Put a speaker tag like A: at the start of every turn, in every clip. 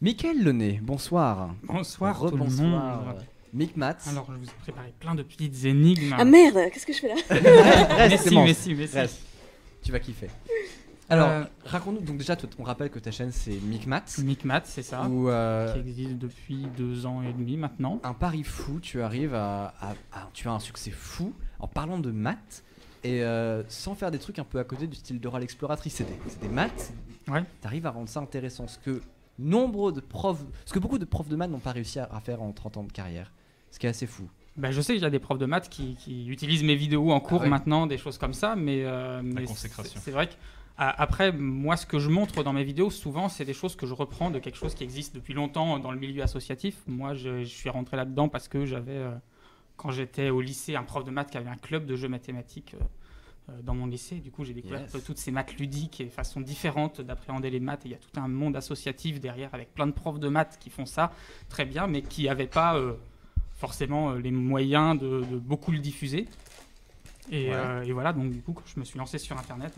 A: Mickaël Launay, bonsoir.
B: Bonsoir tout le
A: Rebonsoir.
B: monde.
A: Micmac.
B: Alors, je vous ai préparé plein de petites énigmes.
C: Ah merde, qu'est-ce que je fais là?
A: Reste,
B: Merci.
A: Reste. Tu vas kiffer. Alors, raconte-nous, donc déjà, on rappelle que ta chaîne c'est Micmac.
B: Micmac, c'est ça.
A: Où
B: qui existe depuis 2 ans et demi maintenant.
A: un pari fou, tu arrives tu as un succès fou en parlant de maths et sans faire des trucs un peu à côté du style Dora l'exploratrice. C'est des maths.
B: Ouais.
A: Tu arrives à rendre ça intéressant. Ce que beaucoup de profs de maths n'ont pas réussi à faire en 30 ans de carrière. Ce qui est assez fou.
B: Ben, je sais qu'il y a des profs de maths qui utilisent mes vidéos en cours
A: ouais.
B: maintenant, des choses comme ça, mais
D: consécration.
B: c'est vrai que après, moi, ce que je montre dans mes vidéos, souvent, c'est des choses que je reprends de quelque chose qui existe depuis longtemps dans le milieu associatif. Moi, je suis rentré là-dedans parce que j'avais, quand j'étais au lycée, un prof de maths qui avait un club de jeux mathématiques dans mon lycée. Du coup, j'ai découvert un peu toutes ces maths ludiques et façons différentes d'appréhender les maths. Et il y a tout un monde associatif derrière avec plein de profs de maths qui font ça très bien, mais qui n'avaient pas forcément les moyens de beaucoup le diffuser. Et voilà, donc du coup, quand je me suis lancé sur Internet,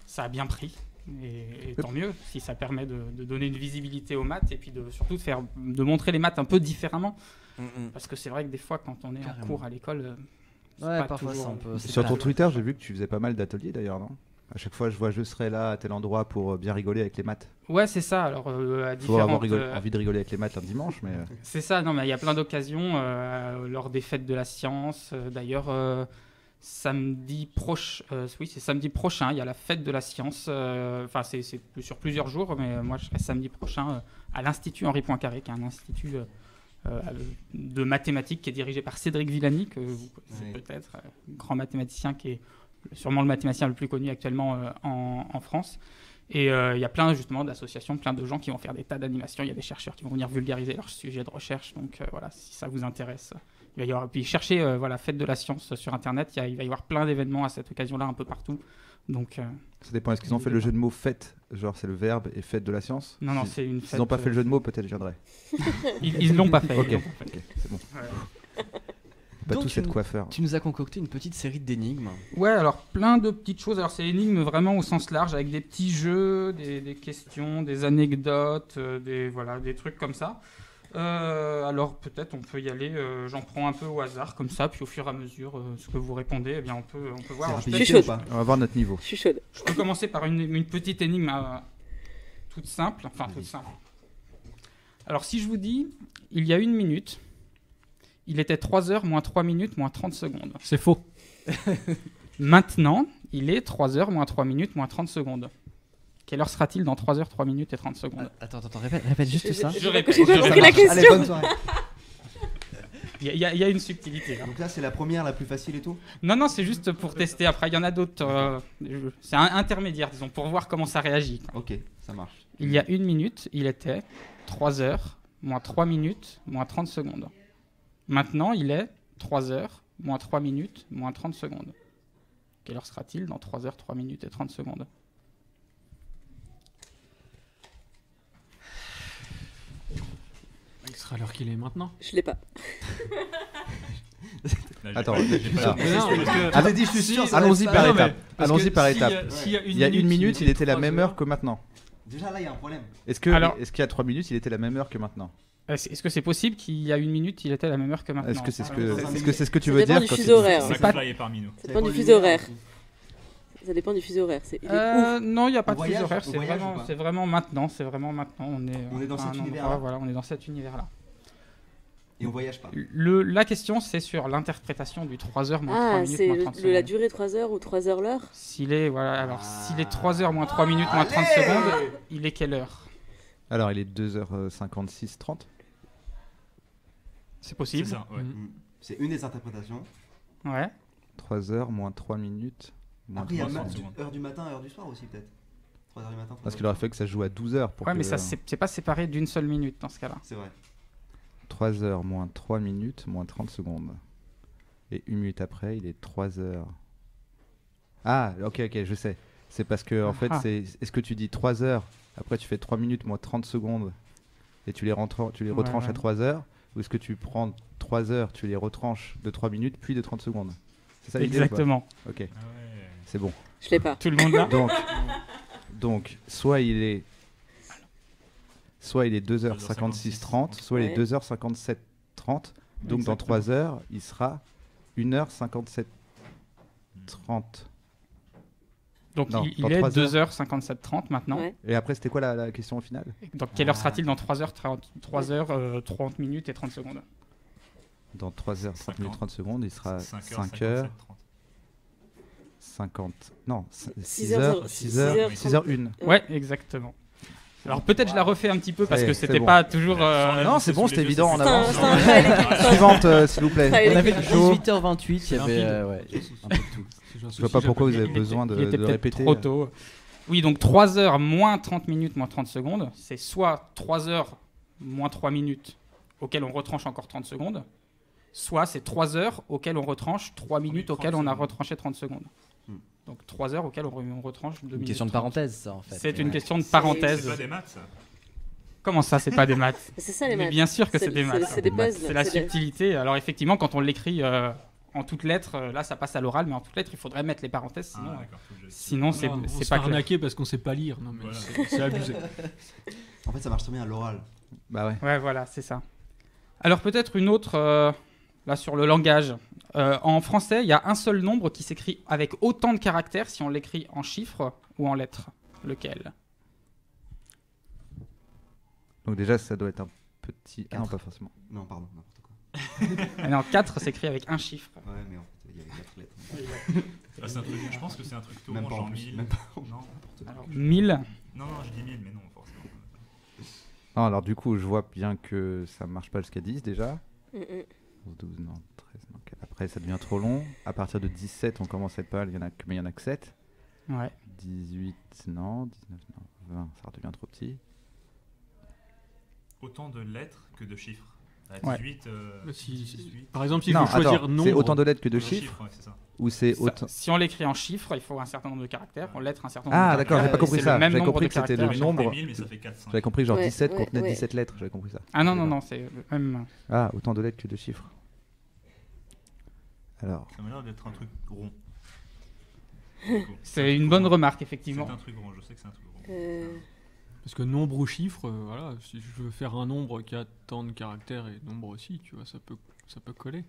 B: ça a bien pris. Et tant mieux si ça permet de donner une visibilité aux maths et puis surtout de montrer les maths un peu différemment. Parce que c'est vrai que des fois, quand on est en cours à l'école, c'est pas
A: parfois
B: toujours...
A: c'est un peu...
E: Sur ton Twitter, j'ai vu que tu faisais pas mal d'ateliers d'ailleurs, non? À chaque fois, je vois je serai là à tel endroit pour bien rigoler avec les maths.
B: Ouais, c'est ça. Alors, à
E: Faut avoir
B: différentes...
E: envie de rigoler avec les maths un dimanche, mais...
B: C'est ça, non, mais il y a plein d'occasions lors des fêtes de la science. D'ailleurs, samedi prochain, oui, c'est samedi prochain, il y a la fête de la science. Enfin, c'est sur plusieurs jours, mais moi, je serai samedi prochain à l'Institut Henri Poincaré, qui est un institut de mathématiques qui est dirigé par Cédric Villani, que vous connaissez peut-être, grand mathématicien qui est sûrement le mathématicien le plus connu actuellement en France. Et il y a plein justement d'associations, plein de gens qui vont faire des tas d'animations. Il y a des chercheurs qui vont venir vulgariser leurs sujets de recherche. Donc voilà, si ça vous intéresse, il va y avoir. Puis cherchez Fête de la science sur Internet. Il va y avoir plein d'événements à cette occasion-là un peu partout. Donc
E: ça dépend. Est-ce qu'ils ont fait le jeu de mots fête, genre c'est le verbe et fête de la science?
B: Non, c'est une fête.
E: S'ils n'ont pas fait le jeu de mots, peut-être je viendrai.
B: Ils l'ont pas fait.
E: Ok, c'est bon.
B: Ouais.
E: Pas
A: Donc,
E: tous être coiffeurs.
A: Tu nous as concocté une petite série d'énigmes.
B: Ouais, alors plein de petites choses. Alors c'est énigmes vraiment au sens large, avec des petits jeux, des questions, des anecdotes, des trucs comme ça. Alors peut-être on peut y aller. J'en prends un peu au hasard comme ça, puis au fur et à mesure, ce que vous répondez, eh bien on peut voir. Alors,
C: Je suis chaude.
E: On va voir notre niveau.
C: Je suis chaude.
B: je peux commencer par une petite énigme toute simple. Enfin toute simple. Alors si je vous dis, il y a 1 minute. Il était 3h moins 3 minutes moins 30 secondes.
D: C'est faux.
B: Maintenant, il est 3h moins 3 minutes moins 30 secondes. Quelle heure sera-t-il dans 3h, 3 minutes et 30 secondes?
A: Attends, répète juste ça.
B: Je répète.
C: J'ai pas compris la
F: Allez, bonne
C: question.
F: soirée.
B: Il y a une subtilité là.
F: Donc là, c'est la première, la plus facile et tout.
B: Non, c'est juste pour tester. Après, il y en a d'autres. C'est un intermédiaire, disons, pour voir comment ça réagit.
F: Ok, ça marche.
B: Il y a 1 minute, il était 3h moins 3 minutes moins 30 secondes. Maintenant, il est 3h moins 3 minutes moins 30 secondes. Quelle heure sera-t-il dans 3h, 3 minutes et 30 secondes?
D: Il sera l'heure qu'il est maintenant.
C: Je l'ai pas.
E: Attends,
F: T'as dit, je suis sûr. ça va
E: allons-y
F: être
E: par
F: ça.
E: étapes. Allons-y par étapes. Il y a 1 minute, il était la même heure que maintenant.
F: Déjà là, il y a un problème.
E: Est-ce qu'il y a 3 minutes, il était la même heure que maintenant?
B: Est-ce que c'est possible qu'il y a 1 minute, il était à la même heure que maintenant?
E: Est-ce que c'est ce que tu
C: Ça
E: veux
C: dépend
E: dire
C: du
E: quand
C: fuseau horaire.
D: C'est
B: pas-
D: pas parmi nous.
C: Ça dépend du fuseau horaire. Ça dépend du fuseau horaire. Il est ouf.
B: Non, il n'y a pas
F: Au
B: de fuseau
F: voyage,
B: horaire.
F: au voyage ou pas
B: C'est vraiment maintenant. C'est vraiment maintenant.
F: On est dans
B: à
F: cet
B: un endroit,
F: univers-là.
B: Voilà, on est dans cet univers-là.
F: Et on voyage pas.
B: La question, c'est sur l'interprétation du 3h moins 3
C: Ah,
B: minutes
C: c'est
B: moins 30
C: la
B: secondes.
C: durée 3h ou 3h l'heure?
B: S'il est 3h moins 3 minutes moins 30
F: Allez
B: secondes, il est quelle heure?
E: Alors, il est 2h56, 30.
B: C'est
D: C'est
B: possible.
D: ça, ouais.
F: C'est une des interprétations.
B: Ouais.
E: 3h moins 3 minutes. Moins
F: Après, il y a
D: 300 secondes.
F: heure du matin, heure du soir aussi, peut-être. 3h du matin.
E: Parce qu'il aurait fallu que ça se joue à 12h.
B: Ouais, mais ça, c'est pas séparé d'une seule minute dans ce cas-là.
F: C'est vrai.
E: 3h moins 3 minutes moins 30 secondes. Et 1 minute après, il est 3h. Ah, ok, je sais. C'est parce que, en fait, est-ce que tu dis 3h, après tu fais 3 minutes moins 30 secondes et tu les retranches à 3h, ou est-ce que tu prends 3h, tu les retranches de 3 minutes puis de 30 secondes? C'est ça l'idée ou pas?
B: Exactement.
E: Ok,
D: Ah ouais.
E: c'est bon.
C: Je l'ai pas.
B: Tout le monde là.
E: Donc, soit il est soit il est 2h56-30, soit il est
C: Ouais.
E: 2h57-30. Donc dans 3 heures, il sera 1h57-30.
B: Donc
E: Non,
B: il
E: dans
B: est
E: 3 heures.
B: 2h57-30 maintenant.
C: Ouais.
E: Et après, c'était quoi la question au final?
B: Donc quelle heure sera-t-il dans 3h30 minutes et 30 secondes?
E: Dans 3h, 30 minutes, 30 secondes, il sera 5h,
D: 5h.
E: 50. Non,
C: 6 heures,
E: 6h01.
B: Ouais, exactement. Alors peut-être je la refais un petit peu parce
E: Ouais,
B: que
E: c'est
B: c'était
E: bon.
B: pas toujours...
E: Non, c'est bon, c'était évident en
C: C'est un-
E: avance.
C: c'est un travail d'équipe.
E: Suivante, s'il vous plaît.
C: Travail
A: On avait
C: d'équipe.
A: 18h28, il y
D: C'est
A: avait
D: limpide.
A: ouais, un peu de tout.
E: Je vois pas pourquoi vous avez besoin
B: Il était
E: de
B: peut-être
E: répéter.
B: trop tôt. Oui, donc 3 heures moins 30 minutes moins 30 secondes, c'est soit 3 heures moins 3 minutes auxquelles on retranche encore 30 secondes, soit c'est 3 heures auxquelles on retranche 3 minutes
D: 30
B: auxquelles on a
D: secondes.
B: retranché 30 secondes.
F: Hmm.
B: Donc 3 heures auxquelles on retranche 2
A: Une
B: minutes.
A: question de
B: 30.
A: parenthèse, ça, en fait.
B: C'est une
A: Ouais.
B: question de
C: C'est-
B: parenthèse.
D: C'est pas des maths, ça.
B: Comment ça, c'est pas des maths?
C: C'est ça les
B: Mais
C: maths.
B: bien sûr que c'est des
C: C'est-
B: maths.
C: c'est des puzzles.
B: C'est la
C: C'est des-
B: subtilité. Alors effectivement, quand on l'écrit en toutes lettres, là ça passe à l'oral, mais en toutes lettres, il faudrait mettre les parenthèses, sinon,
D: Ah, d'accord, faut que je-
B: sinon c'est
G: On
B: c'est
G: se
B: pas
G: fait
B: clair.
G: arnaquer parce qu'on sait pas lire. Non, mais
D: Voilà.
G: c'est abusé.
F: En fait, ça marche très bien à l'oral.
E: Bah ouais.
B: Ouais, voilà, c'est ça. Alors peut-être une autre, là sur le langage. En français, il y a un seul nombre qui s'écrit avec autant de caractères si on l'écrit en chiffres ou en lettres. Lequel?
E: Donc déjà, ça doit être un petit... Ah non,
F: Quatre.
E: pas forcément.
F: Non, pardon, n'importe quoi.
B: Ah non, 4 s'écrit avec un chiffre.
F: Ouais, mais en fait, il y avait 4 lettres.
D: Ah, c'est un truc, je pense que c'est un truc tout
F: Même
D: rond,
F: pas en
D: genre
F: plus.
D: 1000.
F: Même pas.
D: Non, n'importe quoi.
B: Alors 1000.
D: Non, je dis 1000, mais non, forcément.
E: Non, alors du coup, je vois bien que ça marche pas jusqu'à 10 déjà.
C: Mm, mm.
E: 11, 12, non, 13, non, 4. Après, ça devient trop long. À partir de 17, on commence à être pas mal, mais il y en a que 7.
B: Ouais.
E: 18, non. 19, non. 20, ça redevient trop petit.
D: Autant de lettres que de chiffres.
B: Ouais.
D: 18,
G: Si-
D: 18.
G: Par exemple, s'il
E: Non,
G: faut choisir
E: attends,
G: nombre.
E: c'est autant de lettres que de
D: De
E: chiffres
D: ouais, c'est ça.
E: ou c'est
B: Ça-
E: autant...
B: si on l'écrit en chiffres, il faut un certain nombre de caractères. En lettres, un certain nombre
E: Ah
B: de
E: d'accord,
B: caractères.
E: j'ai pas compris
B: C'est
E: ça.
B: le même
E: J'avais
B: nombre
E: compris
B: de
E: que c'était
B: caractères.
E: le
D: J'en fais
E: nombre.
D: 1000, mais ça fait 400.
E: J'avais compris genre
C: Ouais,
E: 17
C: ouais,
E: contenait
C: ouais.
E: 17 lettres, j'avais compris ça.
B: Ah non, non, non, c'est le même.
E: Ah, autant de lettres que de chiffres. Alors,
D: Ça m'a l'air d'être un truc rond.
B: C'est une bonne remarque,
D: C'est
B: effectivement.
D: un truc rond, je sais que c'est un truc rond.
G: Parce que nombre ou chiffre, voilà, si je veux faire un nombre qui a tant de caractères et nombre aussi, tu vois, ça peut coller.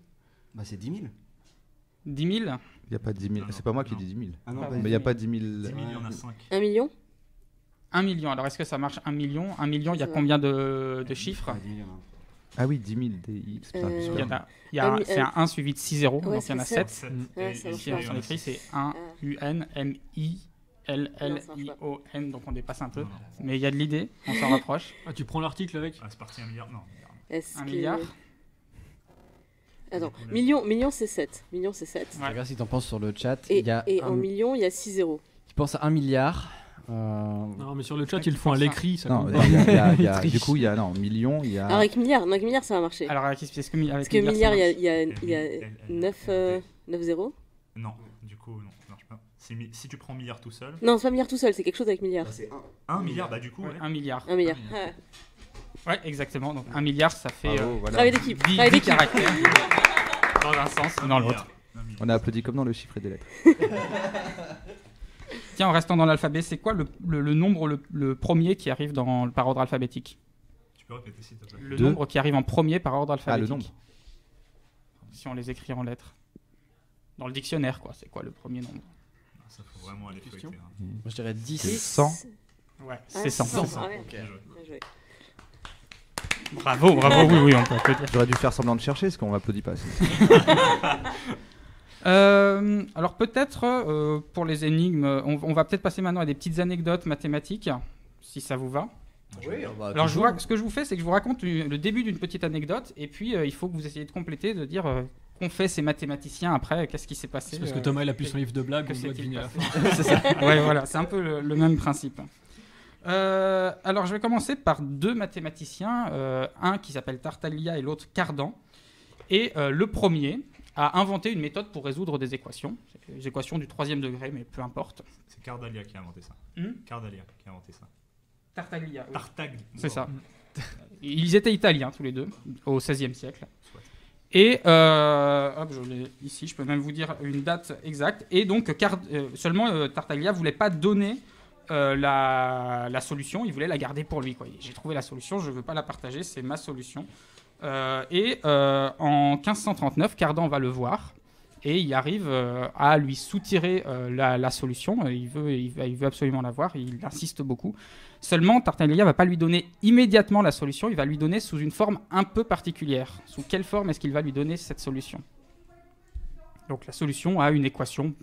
F: Bah, c'est 10 000.
B: 10 000.
E: il n'y a pas 10 000.
D: Non,
E: C'est pas moi
D: non.
E: qui dis 10 000.
F: Ah non,
B: Ah,
F: pas
E: Mais il
F: 10
E: n'y a
F: 000.
E: pas 10 000.
D: 10 000, il y en a 5.
C: 1 million
B: 1 million. Alors, est-ce que ça marche 1 million 1 million, il y a
C: Ça va.
B: combien de chiffres?
F: Ouais, 10 000, il y en a un.
E: Ah oui, 10 000 DX. Putain,
C: Euh,
B: Il y
E: super.
B: en a, il y a
C: Un
B: un-
C: mi-
B: c'est un 1 suivi de 6 zéros,
C: Ouais,
B: donc il y en a
C: c'est
B: 7.
D: 7.
C: Ouais, ça marche
B: Si
C: pas.
B: on écrit, c'est 1 UN M I L L I O N, donc on dépasse un peu. Mais il y a de l'idée, on s'en rapproche.
G: Ah, tu prends l'article avec
D: Ah, c'est parti 1 milliard. Non,
C: Est-ce
B: 1
C: que-
B: milliard.
C: Attends, million c'est 7. Million c'est 7.
B: Ouais.
A: Regarde si t'en penses sur le chat.
C: Et,
A: Il y a
C: et
A: un-
C: en million, il y a 6 zéros.
A: Tu penses à 1 milliard.
G: Non, mais sur le chat,
B: Ouais,
G: ils le font à
B: tu penses
G: l'écrit, ça
E: Non,
G: compte
E: il
G: pas.
E: y a-
A: Triche.
E: du coup, il y a non, millions, il y
C: Alors
E: a.
C: avec milliard, non, avec milliard ça va marcher.
B: Alors, avec est-ce que avec
C: Parce que
B: milliard,
C: milliard,
B: ça
C: il y a,
B: marche
C: il y a 9 zéros.
D: non, du coup, non, ça marche pas. Si tu prends milliard tout seul.
C: Non, c'est pas milliard tout seul, c'est quelque chose avec milliard.
F: Bah, c'est 1.
D: 1 milliard, bah du coup,
B: Ouais,
D: ouais.
B: 1 milliard.
C: 1 milliard.
D: Un milliard.
C: Ah.
B: Ouais, exactement. Donc 1 milliard, ça fait
E: Bravo, voilà.
C: Travail d'équipe.
B: 10
C: Travail d'équipe.
B: caractères. Dans un sens ou dans l'autre.
E: On a applaudi comme dans le chiffre et des lettres.
B: Tiens, en restant dans l'alphabet, c'est quoi le nombre le premier qui arrive par ordre alphabétique?
D: Tu peux répéter s'il te plaît.
B: Le
E: Deux.
B: nombre qui arrive en premier par ordre
E: Ah, le
B: alphabétique.
E: nombre.
B: Si on les écrit en lettres. Dans le dictionnaire, quoi. C'est quoi le premier nombre?
D: Ça faut vraiment aller
G: Question.
D: feuilleter. hein.
A: Moi je dirais 10.
E: 100.
B: Ouais,
C: Ah,
B: c'est 100.
C: 100.
B: c'est 100.
C: Ah ouais.
A: Ok.
F: Bien joué.
C: Bien joué.
B: Bravo, bravo, oui, on peut applaudir.
E: J'aurais dû faire semblant de chercher parce qu'on m'applaudit pas.
B: Alors peut-être, pour les énigmes, on va peut-être passer maintenant à des petites anecdotes mathématiques, si ça vous va.
A: Oui, bah,
B: Alors
A: toujours.
B: ce que je vous fais, c'est que je vous raconte le début d'une petite anecdote, et puis il faut que vous essayiez de compléter, de dire qu'ont fait ces mathématiciens après, qu'est-ce qui s'est passé.
G: C'est parce que Thomas, il appuie sur le livre de blague,
B: que
G: on doit
B: s'est-il
G: deviner à la
B: passé
G: fin.
B: C'est ça. Ouais, voilà, c'est un peu le même principe. Alors, je vais commencer par deux mathématiciens, un qui s'appelle Tartaglia et l'autre Cardan. Et le premier a inventé une méthode pour résoudre des équations, des équations du 3e degré, mais peu importe.
D: C'est Cardalia qui a inventé ça. Cardalia qui a inventé ça.
B: Tartaglia, oui.
D: Tartaglia.
B: C'est ça. Ils étaient italiens tous les deux, au XVIe siècle.
D: Soit.
B: Et hop, je l'ai ici, je peux même vous dire une date exacte. Et donc, seulement Tartaglia ne voulait pas donner la solution, il voulait la garder pour lui, quoi. J'ai trouvé la solution, je ne veux pas la partager, c'est ma solution. En 1539, Cardan va le voir et il arrive à lui soutirer la solution. Il veut absolument la voir, il insiste beaucoup. Seulement, Tartaglia ne va pas lui donner immédiatement la solution, il va lui donner sous une forme un peu particulière. Sous quelle forme est-ce qu'il va lui donner cette solution ? Donc la solution a une équation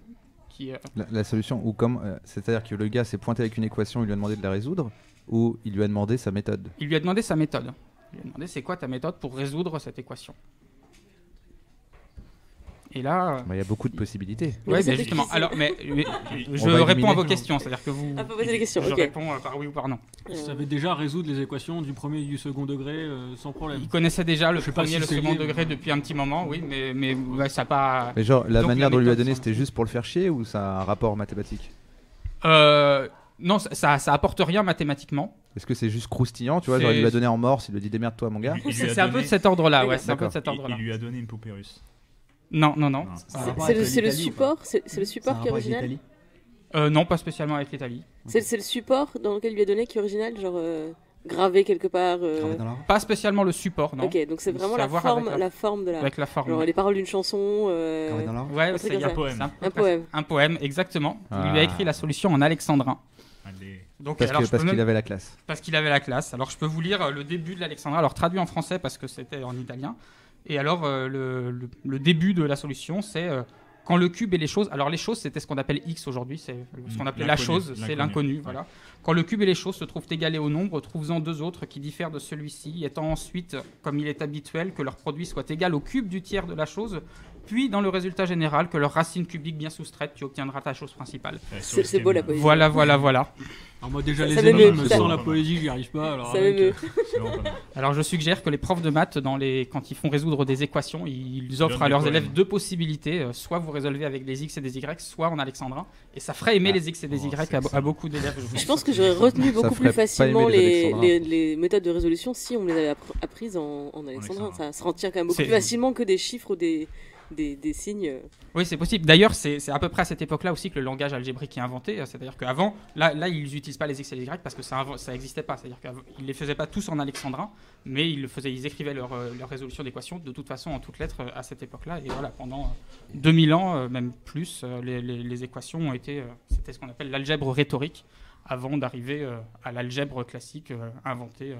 B: qui...
E: La solution, ou comme, c'est-à-dire que le gars s'est pointé avec une équation, il lui a demandé de la résoudre, ou il lui a demandé sa méthode.
B: Il lui a demandé sa méthode. Il lui a demandé c'est quoi ta méthode pour résoudre cette équation. Et là...
E: Il y a beaucoup de possibilités.
B: Oui, justement. Alors, mais je réponds à vos questions, c'est-à-dire que vous...
C: Ah, faut poser les questions,
B: je
C: ok.
B: réponds par oui ou par non.
G: Il savait déjà résoudre les équations du premier et du second degré sans problème.
B: Il connaissait déjà le
G: Je sais pas
B: premier et
G: si
B: le
G: c'est
B: second
G: lié,
B: degré
G: mais-
B: depuis un petit moment, oui, mais ouais, ça n'a pas...
E: Mais genre, la
B: Donc,
E: manière
B: la
E: dont il lui a
B: méthode,
E: donné,
B: ça-
E: c'était juste pour le faire chier, ou ça a un rapport mathématique?
B: Non, ça apporte rien mathématiquement.
E: Est-ce que c'est juste croustillant, tu vois,
B: C'est-
E: genre il lui a donné en morse, il lui a dit démerde-toi mon gars?
D: Il lui a
B: C'est un peu
D: donné-
B: de cet ordre-là, ouais,
C: D'accord.
B: c'est un peu de cet
D: Il
B: ordre-là.
D: lui a donné une poupée russe.
B: Non.
D: Non.
C: C'est le support, c'est le support qui est original.
B: Non, pas spécialement avec l'Italie.
C: C'est le support dans lequel il lui a donné qui est original, genre gravé quelque part.
F: Gravé dans l'arbre.
B: Pas spécialement le support, non.
C: Ok, donc c'est vraiment
B: C'est à
C: la
B: voir
C: forme,
B: avec
C: la forme de la.
B: Avec la forme.
C: Genre les paroles d'une chanson.
F: Gravé dans l'arbre.
B: Ouais,
C: un truc
B: c'est
C: comme ça.
D: poème.
B: c'est peu
C: Un
B: près-
C: poème.
B: Un poème, exactement. Il lui
E: Ah.
B: a écrit la solution en alexandrin.
D: Allez.
B: Donc,
E: Parce
B: alors, je peux
E: qu'il
B: même-
E: avait la classe.
B: Parce qu'il avait la classe. Alors je peux vous lire le début de l'alexandrin, alors traduit en français parce que c'était en italien. Et alors le début de la solution, c'est quand le cube et les choses... Alors les choses, c'était ce qu'on appelle X aujourd'hui, c'est ce qu'on appelait la
D: L'inconnu,
B: chose, c'est l'inconnu.
D: ouais.
B: Voilà. Quand le cube et les choses se trouvent égalés au nombre, trouve-en deux autres qui diffèrent de celui-ci, étant ensuite, comme il est habituel, que leur produit soit égal au cube du tiers de la chose, puis dans le résultat général, que leur racine cubique bien soustraite, tu obtiendras ta chose principale.
C: C'est beau la poésie.
B: Voilà.
G: Alors moi déjà
C: Ça
G: les
C: m'émeut.
G: énigmes
C: Ça-
G: sans la poésie, j'y arrive pas. Alors
C: Ça
G: avec,
C: m'émeut.
D: C'est vraiment pas mal.
B: Alors je suggère que les profs de maths, quand ils font résoudre des équations, ils offrent
D: donnent
B: à
D: des
B: leurs
D: poèmes.
B: élèves deux possibilités. Soit vous résolvez avec des x et des y, soit en alexandrin. Et ça ferait aimer les x et des y
D: c'est
B: à
D: excellent.
B: beaucoup d'élèves.
C: Je pense que j'aurais retenu beaucoup
E: ferait
C: plus
E: pas
C: facilement
E: aimer les alexandrins.
C: les méthodes de résolution si on me les avait apprises en alexandrin.
D: alexandrin.
C: Ça se retient quand même beaucoup
B: C'est-
C: plus facilement que des chiffres ou des signes.
B: Oui, c'est possible. D'ailleurs, c'est à peu près à cette époque-là aussi que le langage algébrique est inventé. C'est-à-dire qu'avant, là, ils n'utilisent pas les x et les y parce que ça n'existait pas. C'est-à-dire qu'ils ne les faisaient pas tous en alexandrin, mais ils écrivaient leur résolution d'équation de toute façon en toutes lettres à cette époque-là. Et voilà, pendant 2000 ans, même plus, les équations ont été... c'était ce qu'on appelle l'algèbre rhétorique, avant d'arriver à l'algèbre classique inventée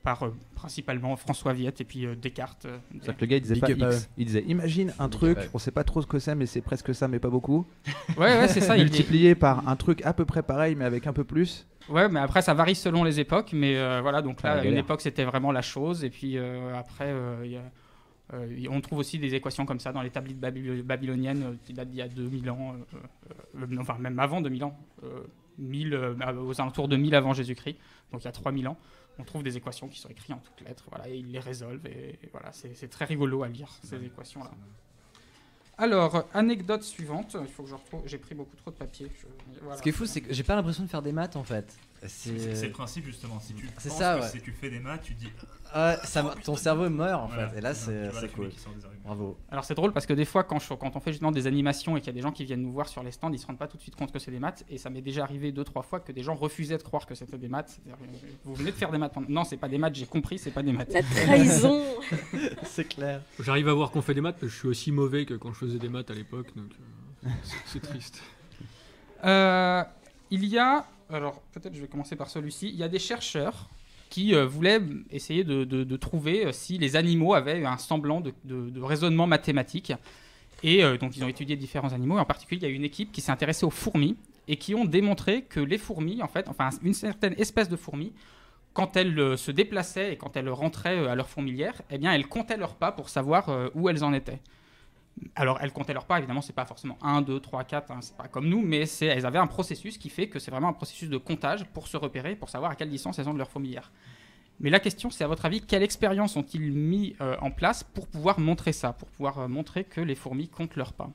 B: par principalement François Viette et puis Descartes.
E: C'est-à-dire que le gars il disait
A: Big
E: pas
A: up à eux.
E: X, il disait imagine un truc, on sait pas trop ce que c'est mais c'est presque ça mais pas beaucoup,
B: Ouais, c'est ça.
E: multiplié par un truc à peu près pareil mais avec un peu plus.
B: Ouais, mais après ça varie selon les époques, mais voilà, donc là,
E: Ah,
B: à une
E: galère.
B: époque c'était vraiment la chose, et puis après on trouve aussi des équations comme ça dans les tablites babyloniennes qui datent d'il y a 2000 ans, enfin même avant 2000 ans, 1000, aux alentours de 1000 avant Jésus-Christ, donc il y a 3000 ans. On trouve des équations qui sont écrites en toutes lettres, voilà, et ils les résolvent, et voilà, c'est très rigolo à lire ces équations-là. Alors, anecdote suivante, il faut que je retrouve, j'ai pris beaucoup trop de papier. Voilà.
A: Ce qui est fou, c'est que j'ai pas l'impression de faire des maths en fait.
D: C'est le principe justement. Si tu
A: C'est
D: penses
A: ça,
D: que
A: ouais.
D: si tu fais des maths, tu dis.
A: ton cerveau meurt en
D: Voilà.
A: fait. Et là,
D: Tu vois la
A: c'est
D: fumée
A: cool.
D: qui sort des arguments.
A: Bravo.
B: Alors c'est drôle parce que des fois quand on fait justement des animations et qu'il y a des gens qui viennent nous voir sur les stands, ils se rendent pas tout de suite compte que c'est des maths, et ça m'est déjà arrivé 2-3 fois que des gens refusaient de croire que c'était des maths. C'est-à-dire, vous venez de faire des maths. Non, c'est pas des maths, j'ai compris, c'est pas des maths.
C: La trahison.
A: C'est clair.
G: J'arrive à voir qu'on fait des maths, mais je suis aussi mauvais que quand je faisais des maths à l'époque, donc c'est triste.
B: Il y a, alors peut-être je vais commencer par celui-ci, il y a des chercheurs qui voulaient essayer de trouver si les animaux avaient un semblant de raisonnement mathématique. Et donc ils ont étudié différents animaux, et en particulier il y a une équipe qui s'est intéressée aux fourmis, et qui ont démontré que les fourmis, en fait, enfin une certaine espèce de fourmis, quand elles se déplaçaient et quand elles rentraient à leur fourmilière, eh bien elles comptaient leurs pas pour savoir où elles en étaient. Alors, elles comptaient leurs pas, évidemment, c'est pas forcément 1, 2, 3, 4, hein, c'est pas comme nous, mais elles avaient un processus qui fait que c'est vraiment un processus de comptage pour se repérer, pour savoir à quelle distance elles ont de leur fourmilière. Mais la question, c'est à votre avis, quelle expérience ont-ils mis en place pour pouvoir montrer ça, pour pouvoir montrer que les fourmis comptent leurs pas ?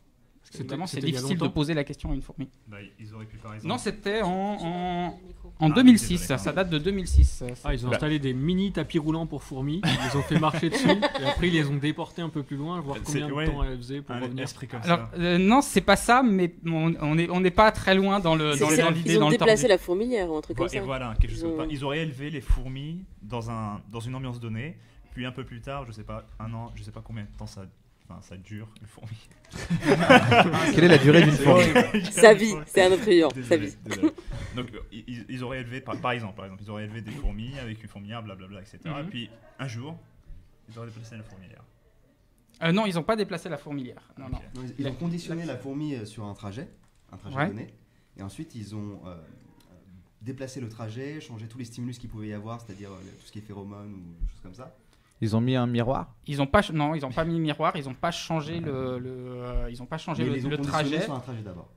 B: Évidemment, c'est
G: c'était il y a
B: difficile de
G: longtemps.
B: poser la question à une fourmi.
D: Bah, ils auraient pu par exemple.
B: Non, c'était en
D: Ah,
B: 2006.
D: désolé.
B: Ça date de 2006.
G: Ah, ils ont installé des mini tapis roulants pour fourmis, ils les ont fait marcher dessus, et après ils les ont déportés un peu plus loin, voir
D: C'est-
G: combien de
D: ouais,
G: temps elles faisaient pour
D: Un
G: revenir.
D: esprit comme
B: Alors,
D: ça.
B: non, c'est pas ça, mais on n'est pas très loin dans l'idée,
C: Ils ont
B: dans le
C: déplacé
B: tordu.
C: la fourmilière ou un truc comme
D: Et
C: ça.
D: voilà, quelque chose
C: Ils ont-
D: comme ça. Ils auraient élevé les fourmis dans une ambiance donnée, puis un peu plus tard, je sais pas, un an, je sais pas combien de temps ça dure, une fourmi.
E: Quelle est la durée d'une fourmi?
C: Sa vie, c'est un autre vivant. Sa
D: Désolé,
C: vie.
D: désolé. Donc ils auraient élevé, par exemple, ils auraient élevé des fourmis avec une fourmilière, blablabla, etc.
B: Mhm.
D: Et puis un jour, ils auraient déplacé la fourmilière.
B: Non, ils n'ont pas déplacé la fourmilière. Non, non.
D: Ok.
F: Non, ils ont conditionné la fourmi sur un trajet
B: Ouais.
F: donné, et ensuite ils ont déplacé le trajet, changé tous les stimulus qu'il pouvait y avoir, c'est-à-dire tout ce qui est phéromones ou des choses comme ça.
E: Ils ont mis un miroir.
B: Ils n'ont pas mis le miroir, ils n'ont pas changé ils ont pas changé
F: Mais ils
B: le,
F: les ont
B: le
F: conditionnés
B: trajet.
F: sur un trajet d'abord.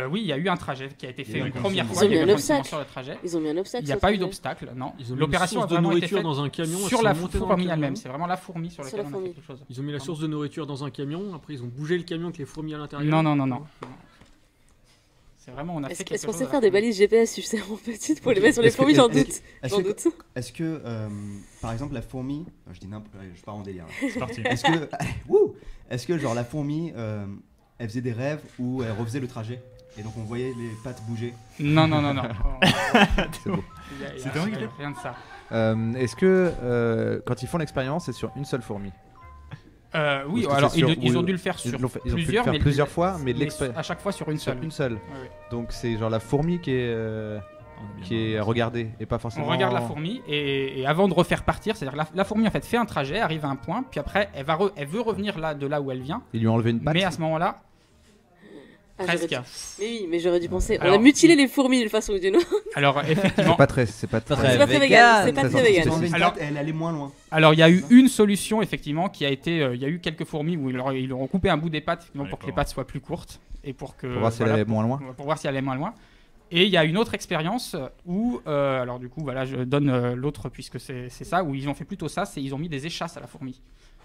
B: Oui, il y a eu un trajet qui a été
F: Il y
B: fait
F: a eu
B: une
F: un
B: première
F: conditionnement.
B: fois.
C: Ils ont
B: Il y
C: mis
B: avait
C: un
B: un conditionnement
C: obstacle.
B: sur le trajet.
C: Ils ont mis un obstacle.
B: Il n'y a
C: sur
B: pas
C: le
B: eu
C: trajet.
B: d'obstacle, non.
G: Ils ont mis une
B: L'opération a
G: source de
B: vraiment été
G: nourriture
B: faite
G: dans un camion, elles
B: sur
G: sont
B: la
G: montées dans le
B: fourmi
G: camion.
B: elle-même. C'est vraiment la fourmi sur
C: Sur
B: laquelle
C: la
B: on a fait
C: fourmi.
B: quelque chose.
G: Ils ont mis la source de nourriture dans un camion, après ils ont bougé le camion avec les fourmis à l'intérieur.
B: Non. C'est vraiment, on a fait
C: Est-ce
B: quelque
C: qu'on
B: chose.
C: sait
B: à la
C: faire des
B: fourmi.
C: balises GPS suffisamment petites pour les
F: Ok.
C: mettre sur les
F: Est-ce que-
C: fourmis? J'en
F: est-ce-
C: doute.
F: Est-ce
C: J'en
F: que,
C: doute.
F: est-ce que, par exemple, la fourmi, je dis n'importe, je pars en délire. Là.
D: C'est parti.
F: Est-ce que, wouh, est-ce que genre la fourmi, elle faisait des rêves où elle refaisait le trajet et donc on voyait les pattes bouger?
B: Non.
E: C'est beau.
D: C'est dingue.
B: Il y a rien de ça.
E: Est-ce que quand ils font l'expérience, c'est sur une seule fourmi?
B: Oui,
E: Parce que
B: alors
E: c'est sûr,
B: ils
E: ou-
B: ont dû le faire sur
E: Ils ont pu le
B: plusieurs,
E: faire
B: mais
E: plusieurs fois, mais
B: mais
E: l'expérience
B: à chaque fois sur une
E: sur
B: seule.
E: une seule.
B: Ouais, ouais.
E: Donc c'est genre la fourmi qui est regardée et pas forcément.
B: On regarde la fourmi et avant de refaire partir, c'est-à-dire la fourmi en fait fait un trajet, arrive à un point, puis après elle veut revenir de là où elle vient,
E: Ils lui ont enlevé une patte.
B: mais à ce moment-là,
C: Ah, j'aurais
B: presque.
C: dû- Mais oui, mais j'aurais dû penser. On
B: Alors-
C: a mutilé les fourmis d'une façon ou d'une autre.
B: Alors effectivement,
E: C'est pas très. C'est pas très.
C: C'est pas très vegan. C'est pas
E: Ça,
C: très
E: c'est
C: vegan.
F: Elle enlevait une
B: Alors-
F: patte et elle allait moins loin.
B: alors il y a eu une solution effectivement qui a été, il y a eu quelques fourmis où ils leur ont coupé un bout des pattes effectivement,
D: Ouais,
B: pour que
D: pas
B: les pattes soient plus courtes et pour que
E: Pour voir si elle
B: voilà,
E: allait moins loin.
B: pour voir si elle allait moins loin. Et il y a une autre expérience où, alors du coup, voilà, je donne l'autre puisque c'est ça, où ils ont fait plutôt ça, c'est ils ont mis des échasses à la fourmi.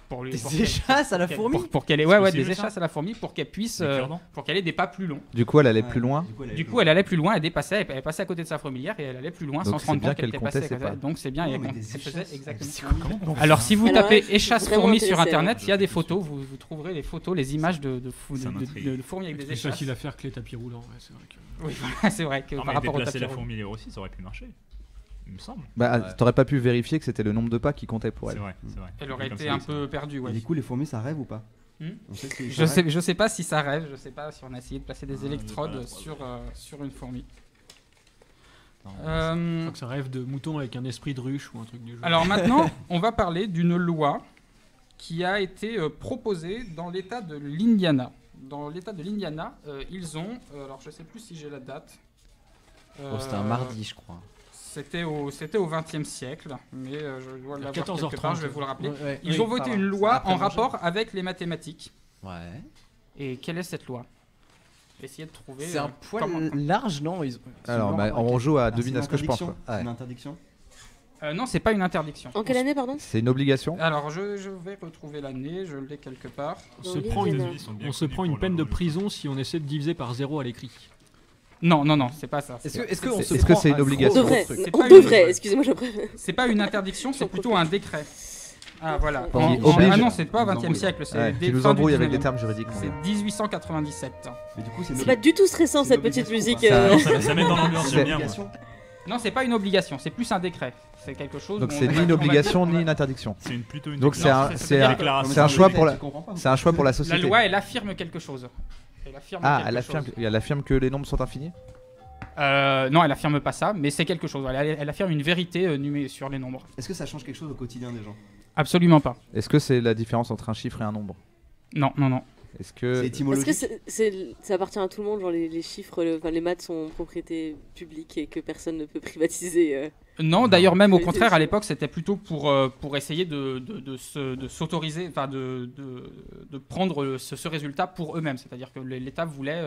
B: Pour
A: Des
B: qu'elle-
A: échasses à la
B: pour qu'elle-
A: fourmi
B: pour qu'elle ait,
D: C'est
B: ouais,
D: possible,
B: des
D: ça
B: échasses à la fourmi pour qu'elle puisse,
D: Des cure-dents.
B: pour qu'elle ait des pas plus longs.
E: Du coup, elle allait
F: Ouais.
E: plus loin.
B: Du coup, elle allait plus loin, elle passait à côté de sa fourmilière et elle allait plus loin
E: Donc
B: sans se
E: c'est
B: rendre
E: bien
B: compte qu'elle
E: qu'elle
B: était passée à
E: comptait ses
B: côté.
E: pas.
B: Donc c'est bien,
F: Non,
B: elle,
F: mais
B: elle
F: des
B: faisait
F: échasses.
B: exactement.
D: Comment
B: Alors si vous
C: Alors
B: tapez
C: là, je suis
B: échasse
C: vraiment
B: fourmi sur
C: intéressée,
B: internet,
D: ouais.
B: il y a des photos, vous trouverez les photos, les images de
D: Ça m'intrigue.
B: fourmis avec
G: C'est
B: des
G: plus
B: échasses.
G: facile à faire que les tapis roulants, ouais, c'est vrai que...
B: Oui, voilà, c'est vrai que
D: Non,
B: par
D: mais
B: rapport au
D: déplacer
B: tapis
D: la
B: roulant.
D: fourmilière aussi, ça aurait pu marcher. Il me semble.
E: Bah,
A: Ouais.
E: t'aurais pas pu vérifier que c'était le nombre de pas qui comptait pour
D: C'est
E: elle.
D: vrai, c'est vrai.
B: Elle aurait
D: Comme
B: été
D: ça,
B: un
D: c'est-
B: peu perdue, ouais.
F: Et du coup, les fourmis, ça rêve ou pas?
B: Hmm
F: On sait si
B: Je sais pas si ça rêve, je sais pas si on a essayé de placer des
D: Ah, j'ai pas
B: électrodes
D: la preuve.
B: sur une fourmi.
D: Non,
G: Je
B: Euh,
G: crois que ça rêve de mouton avec un esprit de ruche ou un truc du genre.
B: alors maintenant, on va parler d'une loi qui a été proposée dans l'État de l'Indiana. Dans l'État de l'Indiana, ils ont, alors je sais plus si j'ai la date.
A: Oh, c'était un mardi, je crois.
B: C'était au XXe siècle, mais je dois l'avoir
G: 14h30.
B: quelque part, je vais vous le rappeler.
A: Ouais,
B: Ils
A: oui,
B: ont voté
A: pardon.
B: une loi
A: Après
B: en
A: manger.
B: rapport avec les mathématiques.
A: Ouais.
B: Et quelle est cette loi? Essayez de trouver.
A: C'est un poil
B: comment-
A: large, non
E: Alors, bah, on joue à devine à ce que je pense. quoi.
A: Ouais.
F: Une interdiction.
B: Non, c'est pas une interdiction.
C: En quelle année, pardon?
E: C'est une obligation.
B: Alors, je vais retrouver l'année, je l'ai quelque part.
G: On
C: Dans
G: se
C: l'île
G: prend
C: de
G: une,
C: Nana.
D: Ils sont bien
G: on se
D: connus
G: prend
D: pour
G: une peine de
D: leur-
G: prison si on essaie de diviser par 0 à l'écrit.
B: Non, c'est pas ça.
A: Est-ce qu'on
E: Est-ce
A: se
E: que
A: prend
E: c'est une
A: un
E: obligation
A: gros
C: Devrait.
A: truc
B: C'est
C: On
B: pas une-
C: devrait, excusez-moi, je préfère.
B: C'est pas une interdiction, c'est plutôt un décret. Ah, voilà.
E: Qui oblige.
B: Ah non, c'est pas au
F: Nous
B: 20e
F: embrouille.
B: siècle, c'est
E: Ouais,
B: dès
E: qui nous
B: fin du
E: embrouille avec
B: 19e.
E: des termes juridiques.
B: C'est 1897.
F: Mais du coup,
C: C'est pas du tout stressant
F: C'est
C: cette
F: une
C: petite
F: obligation,
C: musique.
F: quoi.
D: Ça met dans l'ambiance,
E: C'est-
D: j'aime bien. moi.
F: obligation.
B: Non, c'est pas une obligation, c'est plus un décret. C'est quelque chose.
E: Donc
B: où
E: c'est
B: on
E: ni
B: va-
E: une
B: on va
E: obligation
B: dire-
E: ni une interdiction.
D: C'est plutôt une
E: Donc c'est un,
B: c'est-
E: c'est
B: c'est
E: un,
D: déclaration.
E: c'est un choix pour la,
F: Tu comprends pas ou
E: c'est un choix pour la
B: La
E: société.
B: loi, elle affirme quelque chose. Elle affirme
E: Ah,
B: quelque
E: elle affirme que les nombres sont infinis.
B: Non, elle affirme pas ça, mais c'est quelque chose. Elle affirme une vérité sur les nombres.
F: Est-ce que ça change quelque chose au quotidien des gens?
B: Absolument pas.
E: Est-ce que c'est la différence entre un chiffre et un nombre?
B: Non.
E: Est-ce
F: C'est
E: que
C: Est-ce
F: étymologique.
C: que ça appartient à tout le monde, genre les chiffres, enfin, les maths sont propriété publique et que personne ne peut privatiser
B: Non, d'ailleurs, même au
C: Oui,
B: contraire,
C: c'est
B: à
C: sûr.
B: l'époque, c'était plutôt pour essayer de s'autoriser, enfin, de prendre ce résultat pour eux-mêmes. C'est-à-dire que l'État voulait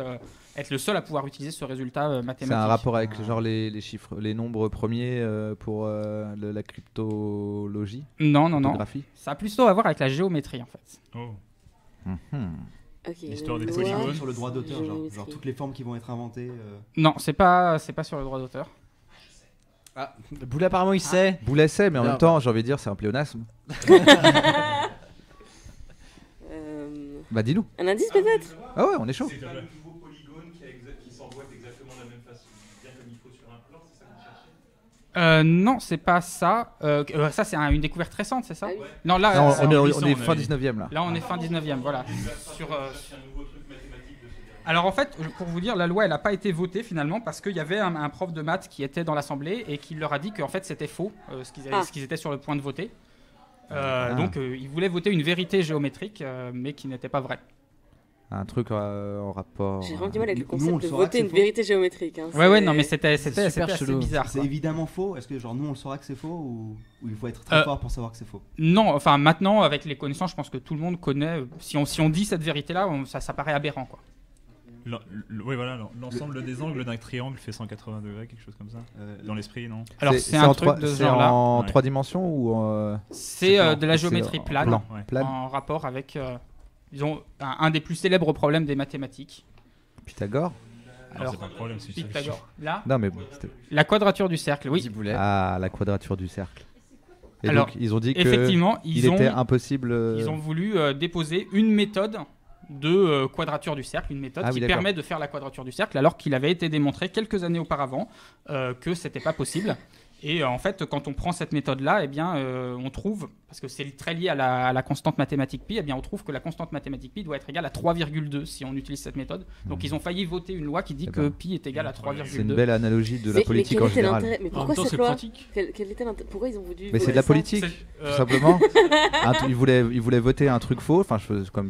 B: être le seul à pouvoir utiliser ce résultat mathématique.
E: c'est un rapport avec genre les chiffres, les nombres premiers pour la cryptologie,
B: Non.
E: cryptographie?
B: Ça a plutôt à voir avec la géométrie, en fait.
D: Oh.
E: Mhm.
C: Ok,
D: L'histoire des
C: loi
D: polygones.
F: Sur le droit d'auteur, genre
C: géométrie.
F: toutes les formes qui vont être inventées.
B: Non, c'est pas sur le droit d'auteur.
A: Ah, Boulet apparemment il sait.
E: Boulet sait, mais en
A: Non,
E: même temps, j'ai envie de dire, c'est un pléonasme. Bah dis-nous.
C: Un indice peut-être?
E: Ah ouais, on est chaud.
H: C'est pas le nouveau polygone qui s'emboîte exactement de la même façon, bien comme il faut sur un plan, c'est ça que vous cherchez?
B: Non, c'est pas ça. Ça, c'est une découverte récente, c'est ça?
C: Ah oui.
B: Non, là,
E: Non,
B: c'est
E: on
B: en-
E: est fin 19ème là.
B: là, on est fin 19e, voilà. Sur,
H: C'est un nouveau truc mathématique de ce dernier.
B: Alors en fait, pour vous dire, la loi, elle n'a pas été votée finalement parce qu'il y avait un prof de maths qui était dans l'Assemblée et qui leur a dit qu'en fait c'était faux, ce qu'ils étaient sur le point de voter. Donc ils voulaient voter une vérité géométrique, mais qui n'était pas vraie.
E: Un truc en rapport.
C: J'ai vraiment du mal avec le
F: Nous, on
C: concept
F: le
C: de
F: saura que
C: voter
F: c'est
C: une
F: faux.
C: vérité géométrique. Hein.
B: Ouais,
C: C'est-
B: non, mais c'était
A: super
B: assez
A: chelou.
B: bizarre.
F: C'est
B: quoi.
F: évidemment faux. Est-ce que genre nous on le saura que c'est faux ou il faut être très fort pour savoir que c'est faux?
B: Non, enfin maintenant avec les connaissances, je pense que tout le monde connaît. Si on dit cette vérité-là, ça paraît aberrant, quoi.
D: Oui, voilà, l'ensemble des angles d'un triangle fait 180 degrés, quelque chose comme ça. Dans l'esprit, non?
B: Alors c'est un truc de ce
E: c'est
B: genre-là.
E: en
D: Ouais.
E: 3 dimensions ou
B: C'est
D: plan.
B: de la
E: c'est
B: géométrie
E: en
B: plane,
E: plan.
D: Ouais.
E: Plane.
B: en rapport avec, disons, un des plus célèbres problèmes des mathématiques.
E: Pythagore?
D: Non,
B: Alors,
D: c'est pas le problème, c'est
B: Pythagore. Là,
E: Non mais bon, c'était-
B: la quadrature du cercle, oui.
A: Dit Boulet.
E: Ah, la quadrature du cercle. Et
B: Alors,
E: donc ils ont dit que
B: Effectivement,
E: il était impossible.
B: ils ont voulu déposer une méthode de quadrature du cercle, une méthode
E: Ah oui,
B: qui
E: d'accord.
B: permet de faire la quadrature du cercle, alors qu'il avait été démontré quelques années auparavant que c'était pas possible. Et en fait, quand on prend cette méthode-là, eh bien, on trouve, parce que c'est très lié à la constante mathématique pi, eh bien, on trouve que la constante mathématique pi doit être égale à 3,2 si on utilise cette méthode. Donc, ils ont failli voter une loi qui dit
E: Eh
B: que
E: ben,
B: pi est égal à
E: C'est une
B: 3,2.
E: belle analogie de la
C: Mais
E: politique
C: quel
E: en
C: était
E: général.
C: l'intérêt? Mais
G: En
C: pourquoi
G: même temps,
C: cette
G: c'est
C: loi?
G: pratique.
C: Quel était l'intérêt? Pourquoi ils ont voulu
E: Mais c'est
C: voter
E: de la
C: ça?
E: politique,
B: C'est-
E: tout simplement. Ils voulaient voter un truc faux, enfin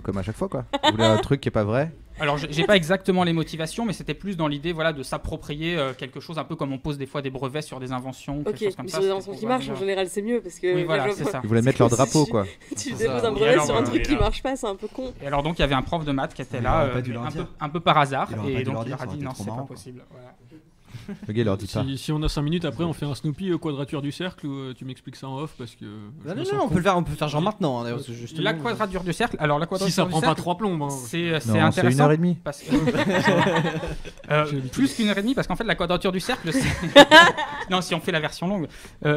E: comme à chaque fois quoi. Ils voulaient un truc qui est pas vrai.
B: Alors, j'ai pas exactement les motivations, mais c'était plus dans l'idée, voilà, de s'approprier quelque chose, un peu comme on pose des fois des brevets sur des inventions, quelque
C: Ok,
B: chose comme
C: mais
B: ça.
C: sur des
B: c'était
C: inventions
B: pour
C: qui
B: voir
C: marchent en
B: déjà.
C: général c'est mieux parce que
B: Oui, voilà,
C: je
B: c'est
C: vois-
B: ça.
E: Ils voulaient mettre leur drapeau quoi.
C: tu
A: C'est
C: déposes
A: ça.
C: un
B: Et
C: brevet
B: alors,
C: sur un truc
D: et
C: qui
D: là-
C: marche pas, c'est un peu con.
B: Et alors donc il y avait un prof de maths qui était
F: Il
B: là,
F: aurait pas dû leur
B: un
F: dire.
B: peu par hasard,
F: Il aurait pas
B: et
F: dû
B: donc
F: leur
B: il
F: dire,
B: leur a
F: ça aurait
B: dit
F: été
B: non,
F: trop
B: c'est pas
F: marrant, quoi.
B: possible. Voilà.
E: Le gars il leur dit pas.
G: Si on a 5 minutes après, on fait un Snoopy quadrature du cercle ou tu m'expliques ça en off parce que. je
A: Non,
G: me
A: non,
G: sens
A: non, on
G: con.
A: peut le faire genre maintenant. Hein, d'ailleurs, c'est justement-
B: La quadrature du cercle. Alors la quadrature
G: Si ça
B: du
G: prend pas
B: cercle,
G: 3 plombes. Hein.
B: c'est
E: Non, c'est
B: intéressant
E: 1h30.
B: parce que plus qu'1h30 parce qu'en fait la quadrature du cercle, c'est non si on fait la version longue,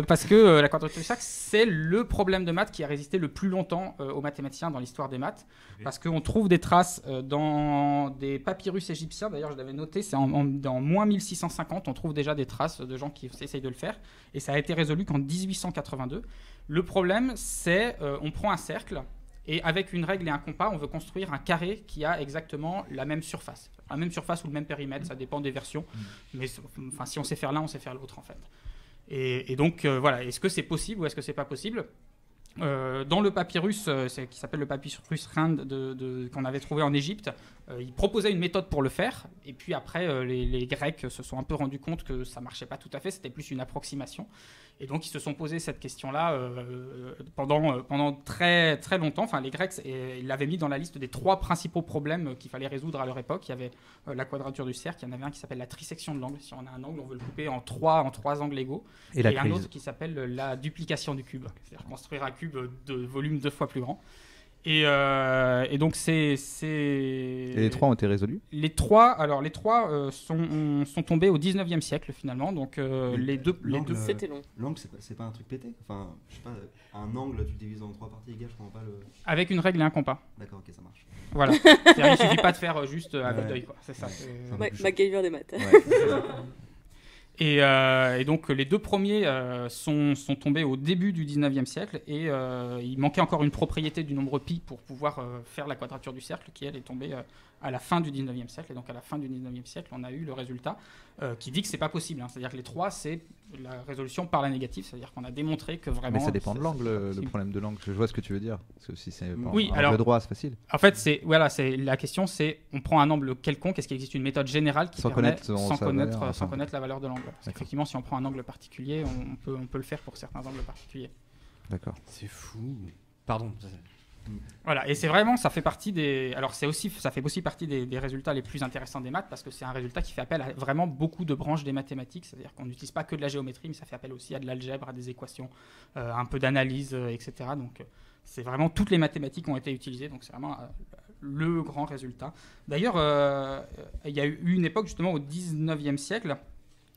B: parce que la quadrature du cercle c'est le problème de maths qui a résisté le plus longtemps aux mathématiciens dans l'histoire des maths, parce qu'on trouve des traces dans des papyrus égyptiens. D'ailleurs je l'avais noté, c'est dans moins 1650 on trouve déjà des traces de gens qui essayent de le faire, et ça a été résolu qu'en 1882. Le problème c'est on prend un cercle et avec une règle et un compas, on veut construire un carré qui a exactement la même surface. La même surface ou le même périmètre, ça dépend des versions. Mais enfin, si on sait faire l'un, on sait faire l'autre en fait. Et donc voilà, est-ce que c'est possible ou est-ce que c'est pas possible? Dans le papyrus qui s'appelle le papyrus Rhind qu'on avait trouvé en Égypte, il proposait une méthode pour le faire, et puis après les Grecs se sont un peu rendus compte que ça marchait pas tout à fait, c'était plus une approximation, et donc ils se sont posé cette question-là pendant très très longtemps. Enfin, les Grecs ils l'avaient mis dans la liste des 3 principaux problèmes qu'il fallait résoudre à leur époque. Il y avait la quadrature du cercle, il y en avait un qui s'appelle la trisection de l'angle. Si on a un angle, on veut le couper en trois angles égaux.
E: Et la
B: un
E: crise.
B: autre qui s'appelle la duplication du cube, c'est-à-dire construire un cube de volume 2 fois plus grand. Et donc
E: Et les 3 ont été résolus.
B: les trois sont tombés au 19e siècle finalement. Donc les deux
F: L'angle,
C: C'était long.
F: l'angle, c'est pas un truc pété. Enfin, je sais pas, un angle, tu le divises en 3 parties égales, je comprends pas le.
B: avec une règle et un compas.
F: D'accord, ok, ça marche.
B: Voilà. C'est-à-dire, il suffit pas de faire juste à vue
F: Ouais.
B: d'œil, quoi. C'est ça.
C: MacGyver des maths.
B: Et donc les 2 premiers sont tombés au début du 19e siècle, et il manquait encore une propriété du nombre pi pour pouvoir faire la quadrature du cercle, qui elle est tombée à la fin du 19e siècle. Et donc à la fin du 19e siècle, on a eu le résultat qui dit que c'est pas possible, hein. C'est-à-dire que les 3, c'est la résolution par la négative, c'est-à-dire qu'on a démontré que vraiment...
E: Mais ça dépend de l'angle,
B: c'est pas
E: le
B: possible.
E: problème de l'angle. Je vois ce que tu veux dire. Parce que si c'est pas
B: Oui,
E: un
B: alors-
E: angle droit, c'est facile.
B: En fait, c'est la question, c'est on prend un angle quelconque, est-ce qu'il existe une méthode générale qui
E: Sans
B: permet,
E: connaître
B: sans
E: sa
B: connaître,
E: valeur,
B: sans
E: enfin.
B: connaître la valeur de l'angle. Parce
E: D'accord.
B: qu'effectivement, si on prend un angle particulier, on peut le faire pour certains angles particuliers.
E: D'accord.
A: C'est fou. Pardon.
B: Voilà, et c'est vraiment, ça fait partie des. Alors, ça fait aussi partie des résultats les plus intéressants des maths, parce que c'est un résultat qui fait appel à vraiment beaucoup de branches des mathématiques. C'est-à-dire qu'on n'utilise pas que de la géométrie, mais ça fait appel aussi à de l'algèbre, à des équations, un peu d'analyse, etc. Donc, c'est vraiment toutes les mathématiques ont été utilisées. Donc, c'est vraiment le grand résultat. D'ailleurs, il y a eu une époque justement au 19e siècle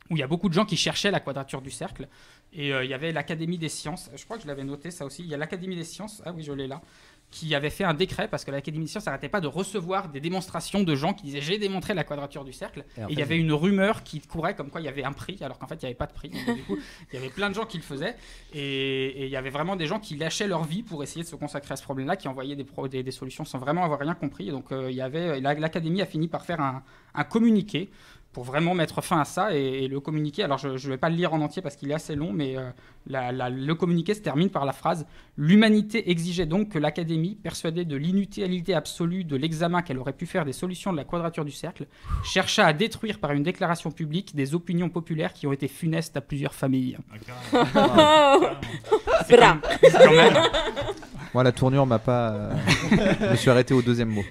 B: où il y a beaucoup de gens qui cherchaient la quadrature du cercle. Et il y avait l'Académie des sciences, je crois que je l'avais noté ça aussi, il y a l'Académie des sciences, ah oui je l'ai là, qui avait fait un décret parce que l'Académie des sciences n'arrêtait pas de recevoir des démonstrations de gens qui disaient j'ai démontré la quadrature du cercle. Et il y avait une rumeur qui courait comme quoi il y avait un prix alors qu'en fait il n'y avait pas de prix. Donc, du coup, il y avait plein de gens qui le faisaient et il y avait vraiment des gens qui lâchaient leur vie pour essayer de se consacrer à ce problème-là, qui envoyaient des solutions sans vraiment avoir rien compris. Et donc l'Académie a fini par faire un communiqué pour vraiment mettre fin à ça. Et le communiqué, alors je ne vais pas le lire en entier parce qu'il est assez long, mais le communiqué se termine par la phrase « L'humanité exigeait donc que l'Académie, persuadée de l'inutilité absolue de l'examen qu'elle aurait pu faire des solutions de la quadrature du cercle, chercha à détruire par une déclaration publique des opinions populaires qui ont été funestes à plusieurs familles. »
C: Bra.
E: Moi, la tournure m'a pas. Je me suis arrêté au deuxième mot.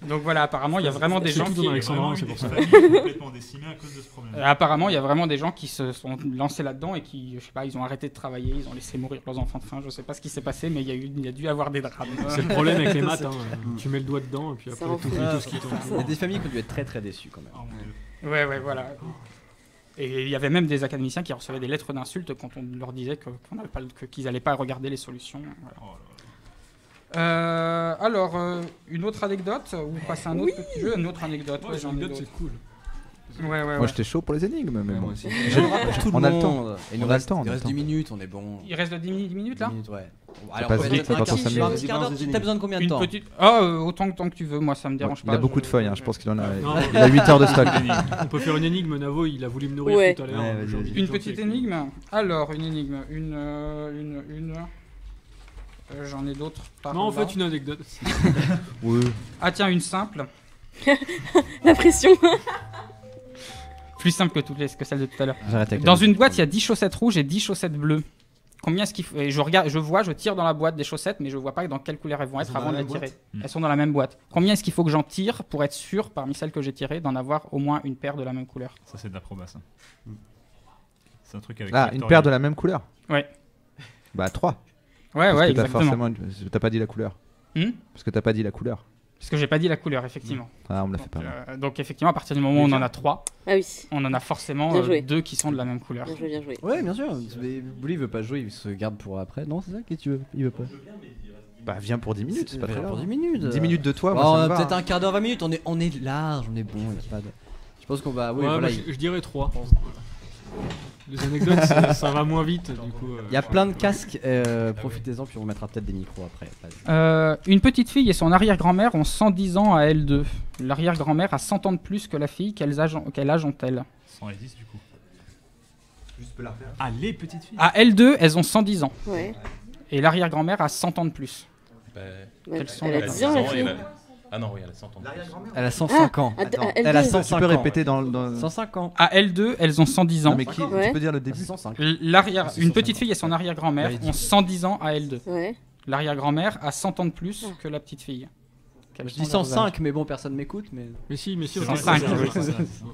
B: Donc voilà, apparemment, il y a vraiment des gens qui...
G: c'est pour ça.
D: Complètement décimé à cause de ce problème.
B: Apparemment, il y a vraiment des gens qui se sont lancés là-dedans et qui, je sais pas, ils ont arrêté de travailler, ils ont laissé mourir leurs enfants de faim. Je sais pas ce qui s'est passé, mais il y a dû y avoir des drames.
G: C'est le problème avec les maths. Hein. Tu mets le doigt dedans et puis après tout ce qui tombe.
A: Il y a des familles qui ont dû être très très déçues quand même.
B: Ouais, voilà. Et il y avait même des académiciens qui recevaient des lettres d'insultes quand on leur disait qu'ils n'allaient pas regarder les solutions. Voilà. Alors, une autre anecdote ou passer un autre petit jeu, une autre anecdote.
G: Ouais, j'en ai d'autres, c'est cool.
B: Ouais.
E: Moi, j'étais chaud pour les énigmes, mais bon.
F: moi aussi.
E: On a le temps.
A: Il nous reste 10 minutes, on est bon.
B: Il reste 10 minutes là.
A: 10 minutes, ouais.
E: Alors, passe vite, quand on s'amuse.
A: T'as besoin de combien de temps?
B: Autant que tu veux, moi ça me dérange pas.
E: Il a beaucoup de feuilles, je pense qu'il en a. Il a 8 heures de stock.
G: On peut faire une énigme, Navo, il a voulu me nourrir tout à l'heure.
B: Une petite énigme. Alors, une énigme. J'en ai d'autres.
G: Non, en fait, une anecdote.
E: Oui.
B: Ah, tiens, une simple.
C: La pression.
B: Plus simple que celle de tout à l'heure.
E: J'arrête avec
B: Dans une boîte, il y a 10 chaussettes rouges et 10 chaussettes bleues. Combien est-ce qu'il faut... Et je tire dans la boîte des chaussettes, mais je vois pas dans quelle couleur elles vont être avant de les tirer. Elles sont dans la même boîte. Combien est-ce qu'il faut que j'en tire pour être sûr, parmi celles que j'ai tirées, d'en avoir au moins une paire de la même couleur?
D: Ça, c'est de la proba, ça. C'est un truc avec.
E: Ah, une paire de la même couleur?
B: Ouais.
E: Bah, 3.
B: Ouais, exactement.
E: T'as pas dit la couleur. Parce que t'as pas dit la couleur.
B: Parce que j'ai pas dit la couleur, effectivement.
E: Ah, on me l'a fait pas.
B: Donc, effectivement, à partir du moment où on en a 3,
C: Ah oui.
B: on en a forcément 2 qui sont de la même couleur.
C: Bien joué.
A: Ouais, bien sûr. Mais Bouli veut pas jouer, il se garde pour après. Non, c'est ça? Qu'est-ce que tu veux? Il veut pas.
E: Bah, viens pour 10 minutes, c'est pas très grave.
A: Pour 10 minutes.
E: 10 minutes de toi,
A: Bon,
E: moi, ça me va.
A: peut-être un quart d'heure, 20 minutes. On est large, on est bon. Y a pas de... Je pense qu'on va. Oui,
G: Ouais,
A: voilà.
G: je dirais 3. Les anecdotes, ça va moins vite, du coup.
A: Il y a plein de casques, profitez-en, puis on mettra peut-être des micros après.
B: Une petite fille et son arrière-grand-mère ont 110 ans à L2. L'arrière-grand-mère a 100 ans de plus que la fille. Quel âge ont-elles?
D: 110 du coup.
F: Juste peux la refaire.
D: Ah, les petites filles.
B: À L2, elles ont 110 ans.
C: Ouais.
B: Et l'arrière-grand-mère a 100 ans de plus. Quelles sont
C: Elle a
B: les
C: 10 ans, la fille.
I: Ah non, oui, elle a 100 ans.
A: Elle a 105 ans. Elle a 105
E: Tu peux répéter dans
A: 105 ans.
B: À L2, elles ont 110 ans.
E: Non, mais qui... Tu peux dire le début?
A: 105.
B: Une petite fille et son arrière-grand-mère ont 110 ans à L2.
C: Ouais.
B: L'arrière-grand-mère a 100 ans de plus que la petite fille.
A: Je dis 105, mais bon, personne m'écoute.
G: Mais si, on
B: 105.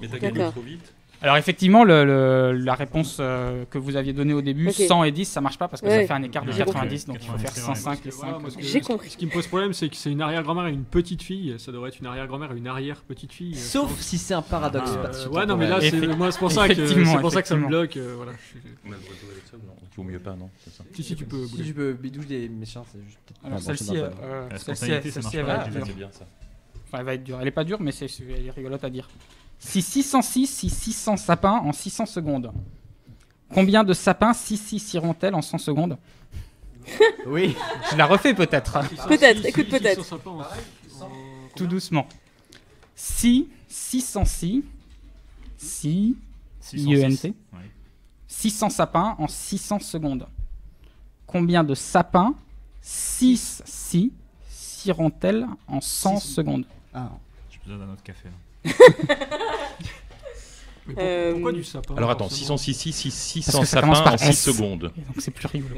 I: Mais t'as gagné trop vite.
B: Alors effectivement, la réponse que vous aviez donnée au début, 100 et 10, ça marche pas parce que ça fait un écart de 90, donc il faut faire 105 et 5.
C: J'ai compris.
G: Ce qui me pose problème, c'est que c'est une arrière-grand-mère et une petite fille. Ça devrait être une arrière-grand-mère et une arrière-petite fille.
A: Sauf si c'est un paradoxe.
G: Ouais, non, mais là, moi, c'est pour ça que ça me bloque. Voilà.
I: Mais le retour avec ça, non. Il vaut mieux pas, non? C'est ça.
G: Si, tu peux.
A: Si tu peux bidouche des méchants, c'est juste.
B: Alors celle-ci, elle va être dure.
I: C'est bien ça.
B: Enfin, elle va être dure. Elle est pas dure, mais elle est rigolote à dire. Si 600 sapins en 600 secondes. Combien de sapins ciront-elles en 100 secondes?
A: Oui.
B: Je la refais peut-être.
C: Peut-être, écoute peut-être.
B: Tout doucement. Si 600 IENT. 600 sapins en 600 secondes. Combien de sapins 6 ciront-elles en 100 secondes?
D: J'ai besoin d'un autre café.
G: Mais pourquoi du sapin?
I: Alors attends,
G: forcément
I: 600 sapins en 6 secondes.
B: Donc c'est plus rigolo.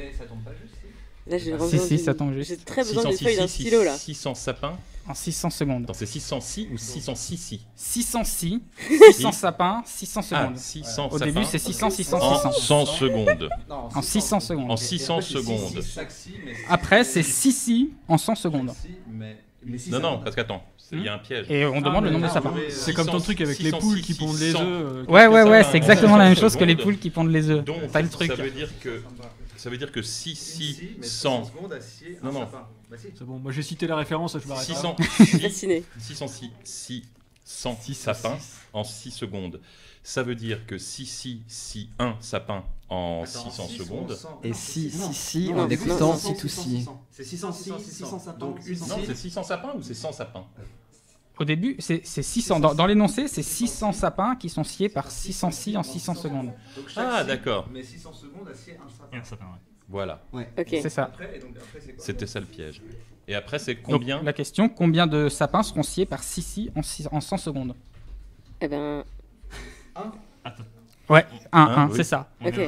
C: Là, j'ai
B: ça tombe juste.
C: J'ai très besoin d'une feuille d'un stylo là.
I: 600 sapins
B: en 600 secondes.
I: Attends, c'est 606 ou 606?
B: 600 sapins, 600 secondes.
I: 600
B: Au début, c'est 600.
I: En 100 secondes.
B: En 600 secondes.
I: En 600 secondes.
B: Après, c'est 6 en 100 secondes.
E: Mais
I: Non, parce qu'attends, il y a un piège.
B: Et on demande le nombre de sapins.
G: C'est comme ton truc avec les poules qui pondent les œufs.
B: Ouais, c'est exactement la même chose que les poules qui pondent les œufs.
I: Donc,
B: Pas le truc.
I: ça veut dire que 600. Non.
G: C'est bon, moi j'ai cité la référence, je m'arrête.
I: 600 sapins en 6 secondes. Ça veut dire que si 1 sapin en 600 secondes.
A: Et si, en écoutant si tout si.
F: C'est 600 sapins. Donc une
I: Non, c'est 600 sapins ou c'est 100 sapins?
B: Au début, c'est 600. Dans l'énoncé, c'est 600 sapins qui sont sciés par 600 scies en 600 secondes.
I: Ah, d'accord.
F: Mais 600 secondes à scier un sapin.
I: Voilà.
F: Ouais.
C: Ok.
B: C'est ça.
I: C'était ça le piège. Et après, c'est
B: Donc,
I: combien?
B: la question, combien de sapins seront sciés par 6 scies en 100 secondes?
C: Eh ben,
B: Ouais, 1,
I: Un,
B: c'est
I: oui.
B: ça.
C: ok.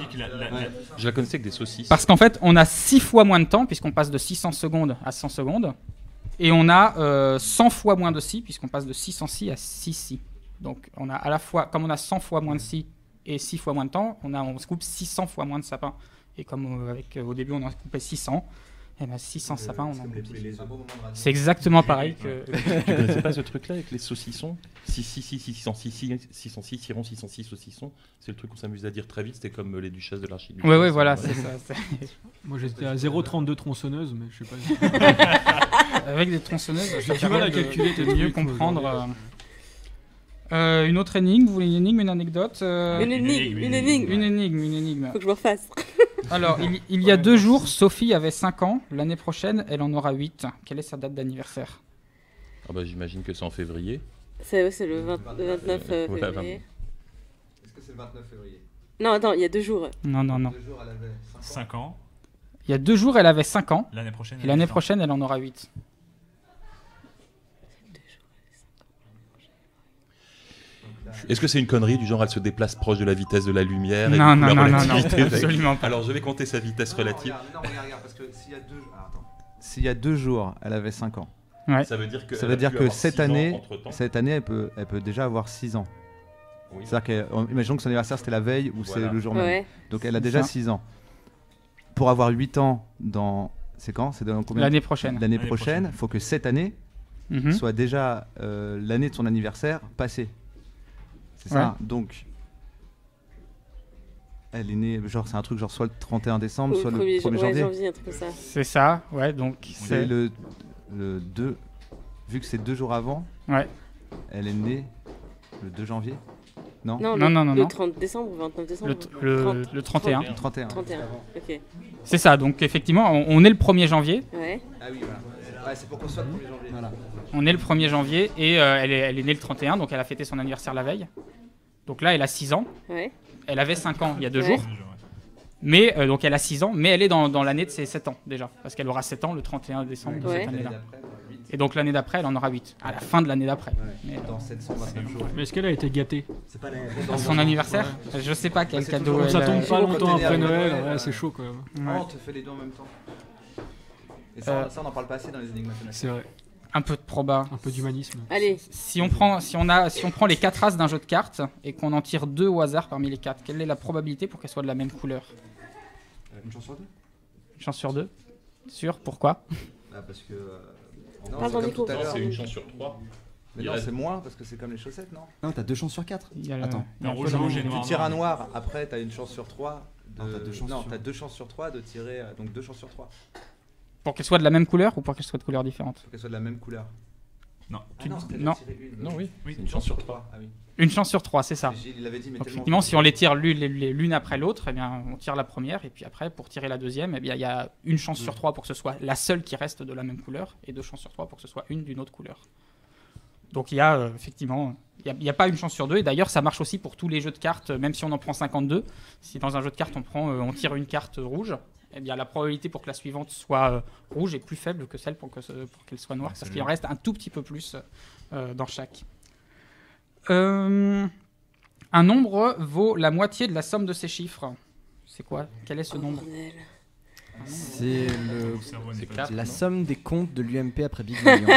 I: Je la connaissais avec des saucisses.
B: Parce qu'en fait, on a 6 fois moins de temps, puisqu'on passe de 600 secondes à 100 secondes. Et on a 100 fois moins de scies, puisqu'on passe de 600 scies à 6 scies. Donc, on a à la fois, comme on a 100 fois moins de scies et 6 fois moins de temps, on se coupe 600 fois moins de sapins. Et comme au début, on en a coupé 600, et ben 600 sapins, on en coupe. C'est exactement pareil que.
I: Tu connaissais pas ce truc-là avec les saucissons? 606 iront 606 saucissons. C'est le truc qu'on s'amuse à dire très vite. C'était comme les duchesses de l'archiduchesse.
B: Ouais, voilà, c'est ça.
G: Moi j'étais à 0,32 tronçonneuses, mais je sais pas.
B: Avec des tronçonneuses,
G: J'ai du mal à calculer
B: de mieux comprendre. Une autre énigme, vous voulez une énigme, une anecdote
C: Une énigme.
B: Une énigme.
C: Faut que je me refasse.
B: Alors, il y a 2 jours, Sophie avait 5 ans. L'année prochaine, elle en aura 8. Quelle est sa date d'anniversaire?
I: Ah bah, j'imagine que c'est en février.
C: C'est le 29 février.
F: Est-ce que c'est le 29 février?
B: Non,
C: attends, il y a 2 jours.
B: Non.
F: 2 jours, elle avait
D: 5 ans.
B: Il y a 2 jours, elle avait 5 ans.
D: L'année prochaine.
B: Et l'année prochaine, elle en aura 8.
I: Est-ce que c'est une connerie du genre elle se déplace proche de la vitesse de la lumière?
B: Non,
I: et du coup,
B: non,
I: la
B: non,
I: relativité
B: absolument pas.
I: Alors je vais compter sa vitesse relative.
F: Regarde, parce que s'il y a 2 jours.
E: S'il y a 2 jours, elle avait 5 ans.
B: Ouais.
I: Ça veut dire que,
E: Ça veut dire que cette année, elle peut déjà avoir 6 ans.
I: Oui.
E: C'est-à-dire imaginons que son anniversaire c'était la veille ou c'est le jour même.
C: Ouais.
E: Donc elle a déjà 6 ans. Pour avoir 8 ans dans... C'est quand? C'est dans combien?
B: L'année prochaine.
E: L'année prochaine, il faut que cette année soit déjà l'année de son anniversaire passée. C'est ça. Donc, elle est née, genre c'est un truc genre soit le 31 décembre, soit le 1er janvier.
C: Un truc comme ça.
B: C'est ça, ouais, donc
E: c'est le 2, vu que c'est 2 jours avant,
B: ouais.
E: Elle est née le 2 janvier. Non,
B: non.
C: Le 30 décembre ou 29 décembre
B: le 31.
E: Le 31.
C: 31, ok.
B: C'est ça, donc effectivement, on est le 1er janvier.
C: Ouais.
F: Ah oui, voilà. Ouais, c'est pour qu'on soit le 1er janvier. Voilà.
B: On est le 1er janvier et elle est née le 31, donc elle a fêté son anniversaire la veille. Donc là, elle a 6 ans.
C: Ouais.
B: Elle avait 5 ans il y a 2 jours. Mais donc elle a 6 ans, mais elle est dans l'année de ses 7 ans déjà. Parce qu'elle aura 7 ans le 31 décembre de cette année-là. Et donc l'année d'après, elle en aura 8. À la fin de l'année d'après.
F: Ouais. Dans 729 jours.
G: Mais est-ce qu'elle a été gâtée?
B: À son anniversaire? Je sais pas quel cadeau elle
G: Ça tombe pas longtemps après Noël,
F: ouais,
G: c'est chaud quand même.
F: Ouais. On te fait les deux en même temps. Et ça, on n'en parle pas assez dans les énigmes mathématiques.
G: C'est vrai.
B: Un peu de proba.
G: Un peu d'humanisme.
C: Allez.
B: Si on prend les 4 as d'un jeu de cartes et qu'on en tire 2 au hasard parmi les 4, quelle est la probabilité pour qu'elles soient de la même couleur?
F: Une chance sur 2.
B: Une chance sur 2? Sûr? Pourquoi?
F: Parce que...
C: Non, c'est comme
I: tout à l'heure. C'est une chance sur 3.
E: Mais non, c'est moins parce que c'est comme les chaussettes, non?
F: Non, t'as 2 chances sur 4.
E: Attends, tu tires un noir, après t'as une chance sur 3.
F: Non,
E: t'as 2 chances sur 3 de tirer, donc 2 chances sur 3.
B: Pour qu'elles soient de la même couleur ou pour qu'elles soient de couleurs différentes?
E: Pour qu'elles soient de la même couleur.
D: Non.
B: Non.
I: Non, oui. Une chance sur 3.
E: Ah oui.
B: Une chance sur 3, c'est ça.
E: Il l'avait dit, mais
B: donc effectivement, si on les tire l'une après l'autre, eh bien, on tire la première, et puis après, pour tirer la deuxième, eh bien, il y a une chance sur 3 pour que ce soit la seule qui reste de la même couleur, et 2 chances sur 3 pour que ce soit une d'une autre couleur. Donc il y a effectivement, il n'y a pas une chance sur 2, et d'ailleurs ça marche aussi pour tous les jeux de cartes, même si on en prend 52. Si dans un jeu de cartes on tire une carte rouge, eh bien la probabilité pour que la suivante soit rouge est plus faible que celle pour qu'elle soit noire, parce qu'il en reste un tout petit peu plus dans chaque. Un nombre vaut la moitié de la somme de ses chiffres. C'est quoi? Quel est ce nombre?
A: C'est la somme des comptes de l'UMP après Big Million.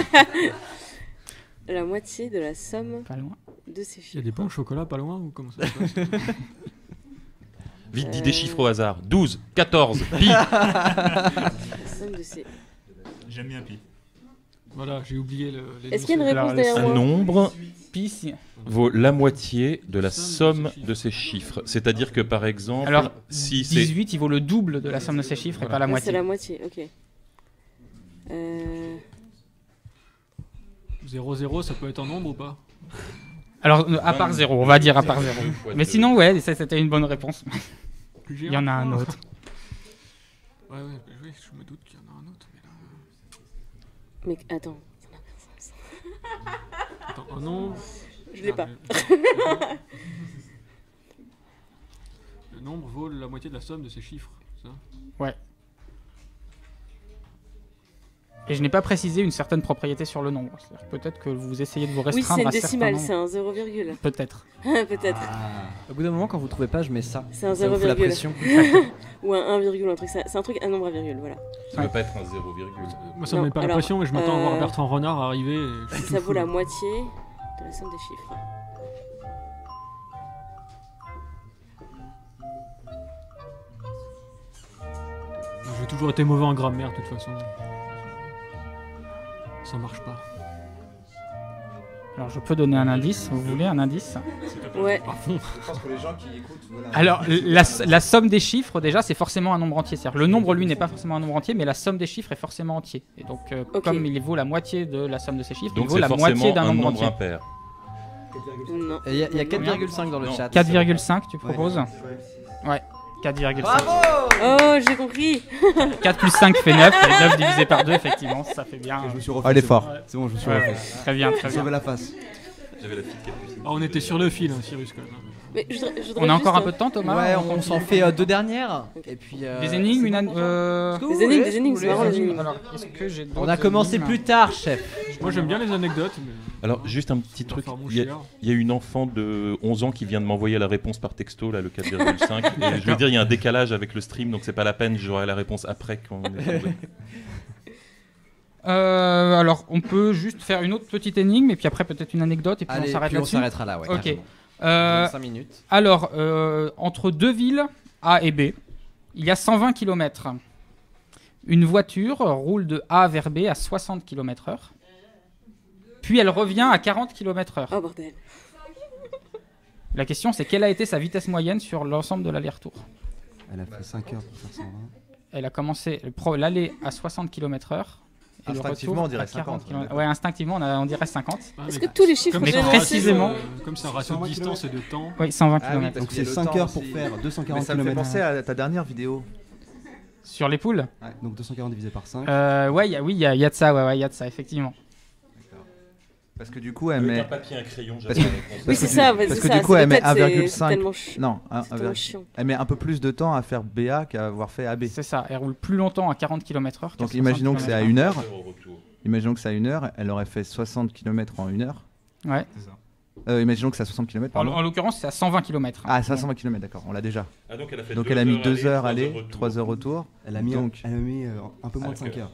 C: La moitié de la somme
B: pas loin
C: de ces chiffres.
G: Il y a des pains au chocolat pas loin ou comment ça se passe?
I: Vite, dis des chiffres au hasard. 12, 14, pi.
C: La somme de ces...
D: J'aime bien pi.
G: Voilà, j'ai oublié les
C: Est-ce qu'il y a une
G: noms.
C: réponse derrière
I: Un
C: moi
I: nombre
B: Pi, si-
I: vaut la moitié de la somme de ses chiffres. C'est-à-dire que par exemple,
B: Alors,
I: si c'est
B: 18, il vaut le double de la somme de ces chiffres et
I: Voilà.
B: pas la
C: Ah, c'est
B: moitié.
C: la moitié, ok.
G: 0,0, ça peut être un nombre ou pas?
B: Alors, à part 0, on va dire à part 0. Mais sinon, ouais, ça, c'était une bonne réponse.
G: Plus
B: Il y en a un autre.
G: Ouais, oui, je me doute qu'il y en a un autre.
C: Mais attends, ça n'a pas de sens.
G: Attends, un nombre.
C: Je l'ai pas.
G: Le nombre vaut la moitié de la somme de ces chiffres, ça?
B: Ouais. Et je n'ai pas précisé une certaine propriété sur le nombre. C'est-à-dire peut-être que vous essayez de vous
C: Oui,
B: restreindre
C: c'est une
B: à certains
C: décimale,
B: nombres.
C: c'est un 0, virgule.
B: Peut-être.
C: Peut-être.
A: Au bout d'un moment, quand vous trouvez pas, je mets ça.
C: C'est un
A: Ça vous
C: 0,
A: fout la
C: virgule.
A: pression.
C: Ou un 1, virgule, un truc. C'est un truc, un nombre à virgule, voilà.
I: ça ne peut pas être un 0,
G: Moi, ça me
C: Non,
G: met pas la
C: alors,
G: pression, mais je m'attends à voir Bertrand Renard arriver. Et je suis tout
C: Ça vaut
G: fou.
C: la moitié de la somme des chiffres.
G: J'ai toujours été mauvais en grammaire, de toute façon. Ça marche pas.
B: Alors, je peux donner un indice. Vous voulez un indice?
C: Ouais.
E: Je pense que les gens qui écoutent. Voilà.
B: Alors, la somme des chiffres, déjà, c'est forcément un nombre entier. C'est-à-dire, le nombre, lui, n'est pas forcément un nombre entier, mais la somme des chiffres est forcément entier. Et donc,
C: Ok.
B: comme il vaut la moitié de la somme de ces chiffres,
I: Donc
B: il vaut
I: c'est
B: la moitié
I: forcément
B: d'un
I: un
B: nombre
I: nombre
B: entier.
I: impair.
C: Non.
A: Il y a 4,5 dans le
I: Non.
A: chat.
B: 4,5, tu proposes? Ouais, 4,5.
A: Bravo.
C: Oh, j'ai compris.
B: 4 plus 5 fait 9, et 9 divisé par 2, effectivement, ça fait bien.
F: Je me suis refait.
E: Ah, il est fort.
F: C'est bon, je me suis
B: Ouais,
F: refait.
B: ouais, très bien, très bien.
F: J'avais la face.
I: J'avais la fille de Capucine.
G: Ah, on était sur le fil, hein, Cyrus, quand même.
C: Mais je voudrais
B: On a encore
C: juste,
B: un peu de temps, Thomas?
A: Ouais, on s'en fait deux dernières. Et puis.
B: Des énigmes, une
C: Des énigmes, c'est marrant les énigmes.
B: Alors, est-ce que j'ai
A: On a
B: d'autres
A: commencé
B: énigmes
A: plus tard, chef.
G: Moi, j'aime bien les anecdotes, mais.
I: Alors, juste un petit truc.
G: Faire mon
I: Il y, a,
G: cher.
I: il y a une enfant de 11 ans qui vient de m'envoyer la réponse par texto, là, le 4,5. Et je veux dire, il y a un décalage avec le stream, donc c'est pas la peine, j'aurai la réponse après quand on est tombé.
B: Alors, on peut juste faire une autre petite énigme, et puis après peut-être une anecdote, et puis
A: Allez,
B: on s'arrête
A: puis on
B: là-dessus.
A: s'arrêtera là, ouais.
B: Ok.
A: carrément. 5 minutes.
B: Alors, entre deux villes, A et B, il y a 120 km. Une voiture roule de A vers B à 60 km/h. Puis elle revient à 40 km/h.
C: Oh bordel.
B: La question, c'est quelle a été sa vitesse moyenne sur l'ensemble de l'aller-retour?
F: Elle a fait 5 heures pour faire 120.
B: Elle a commencé l'aller à 60 km/h. Et le
E: Instinctivement,
B: retour
E: on dirait
B: à 40
E: 50,
B: km. Ouais, instinctivement, on dirait 50.
G: Ah,
C: Est-ce
G: mais
C: que tous les chiffres
G: comme
B: Mais
G: c'est un
B: précisément-
G: ratio, comme c'est un ratio de
F: 120
G: distance et de temps.
B: Oui, 120
E: Ah oui,
B: km.
E: parce
F: Donc
E: qu'il y a
F: c'est
E: le
F: 5
E: temps
F: heures pour
E: aussi.
F: faire
E: Mais
F: 240
E: ça me fait
F: km.
E: penser à ta dernière vidéo.
B: Sur les poules
F: Donc 240 divisé par 5.
B: Ouais, il y a de ça, ouais, il y a de ça, effectivement.
E: Parce que du coup, elle
I: Avec
E: met.
I: un papier, un crayon,
E: Parce
I: j'avais
E: que-
I: la réponse.
C: Oui, c'est ça, ouais,
E: parce
C: c'est
E: que
C: ça.
E: du coup, elle met
C: peut-être,
E: 1,5.
C: c'est tellement ch-
E: Non,
C: c'est tellement chiant.
E: elle met un peu plus de temps à faire BA qu'à avoir fait AB.
B: C'est ça, elle roule plus longtemps à 40 km/h.
E: Donc imaginons que c'est à 1 heure.
I: Au retour.
E: Imaginons que c'est à 1 heure, elle aurait fait 60 km en 1 heure.
B: Ouais.
D: C'est ça.
E: Imaginons que c'est à 60 km.
B: En l'occurrence, c'est à 120 km.
E: Ah, 520 km, d'accord, on l'a déjà.
I: Ah, donc elle a fait
E: Donc
I: 2
E: elle a mis
I: heures
E: 2 heures
I: aller,
E: aller, 3 heures retour.
F: Elle a mis,
E: Donc-
F: elle a mis un peu moins de 5
I: 5
F: heures.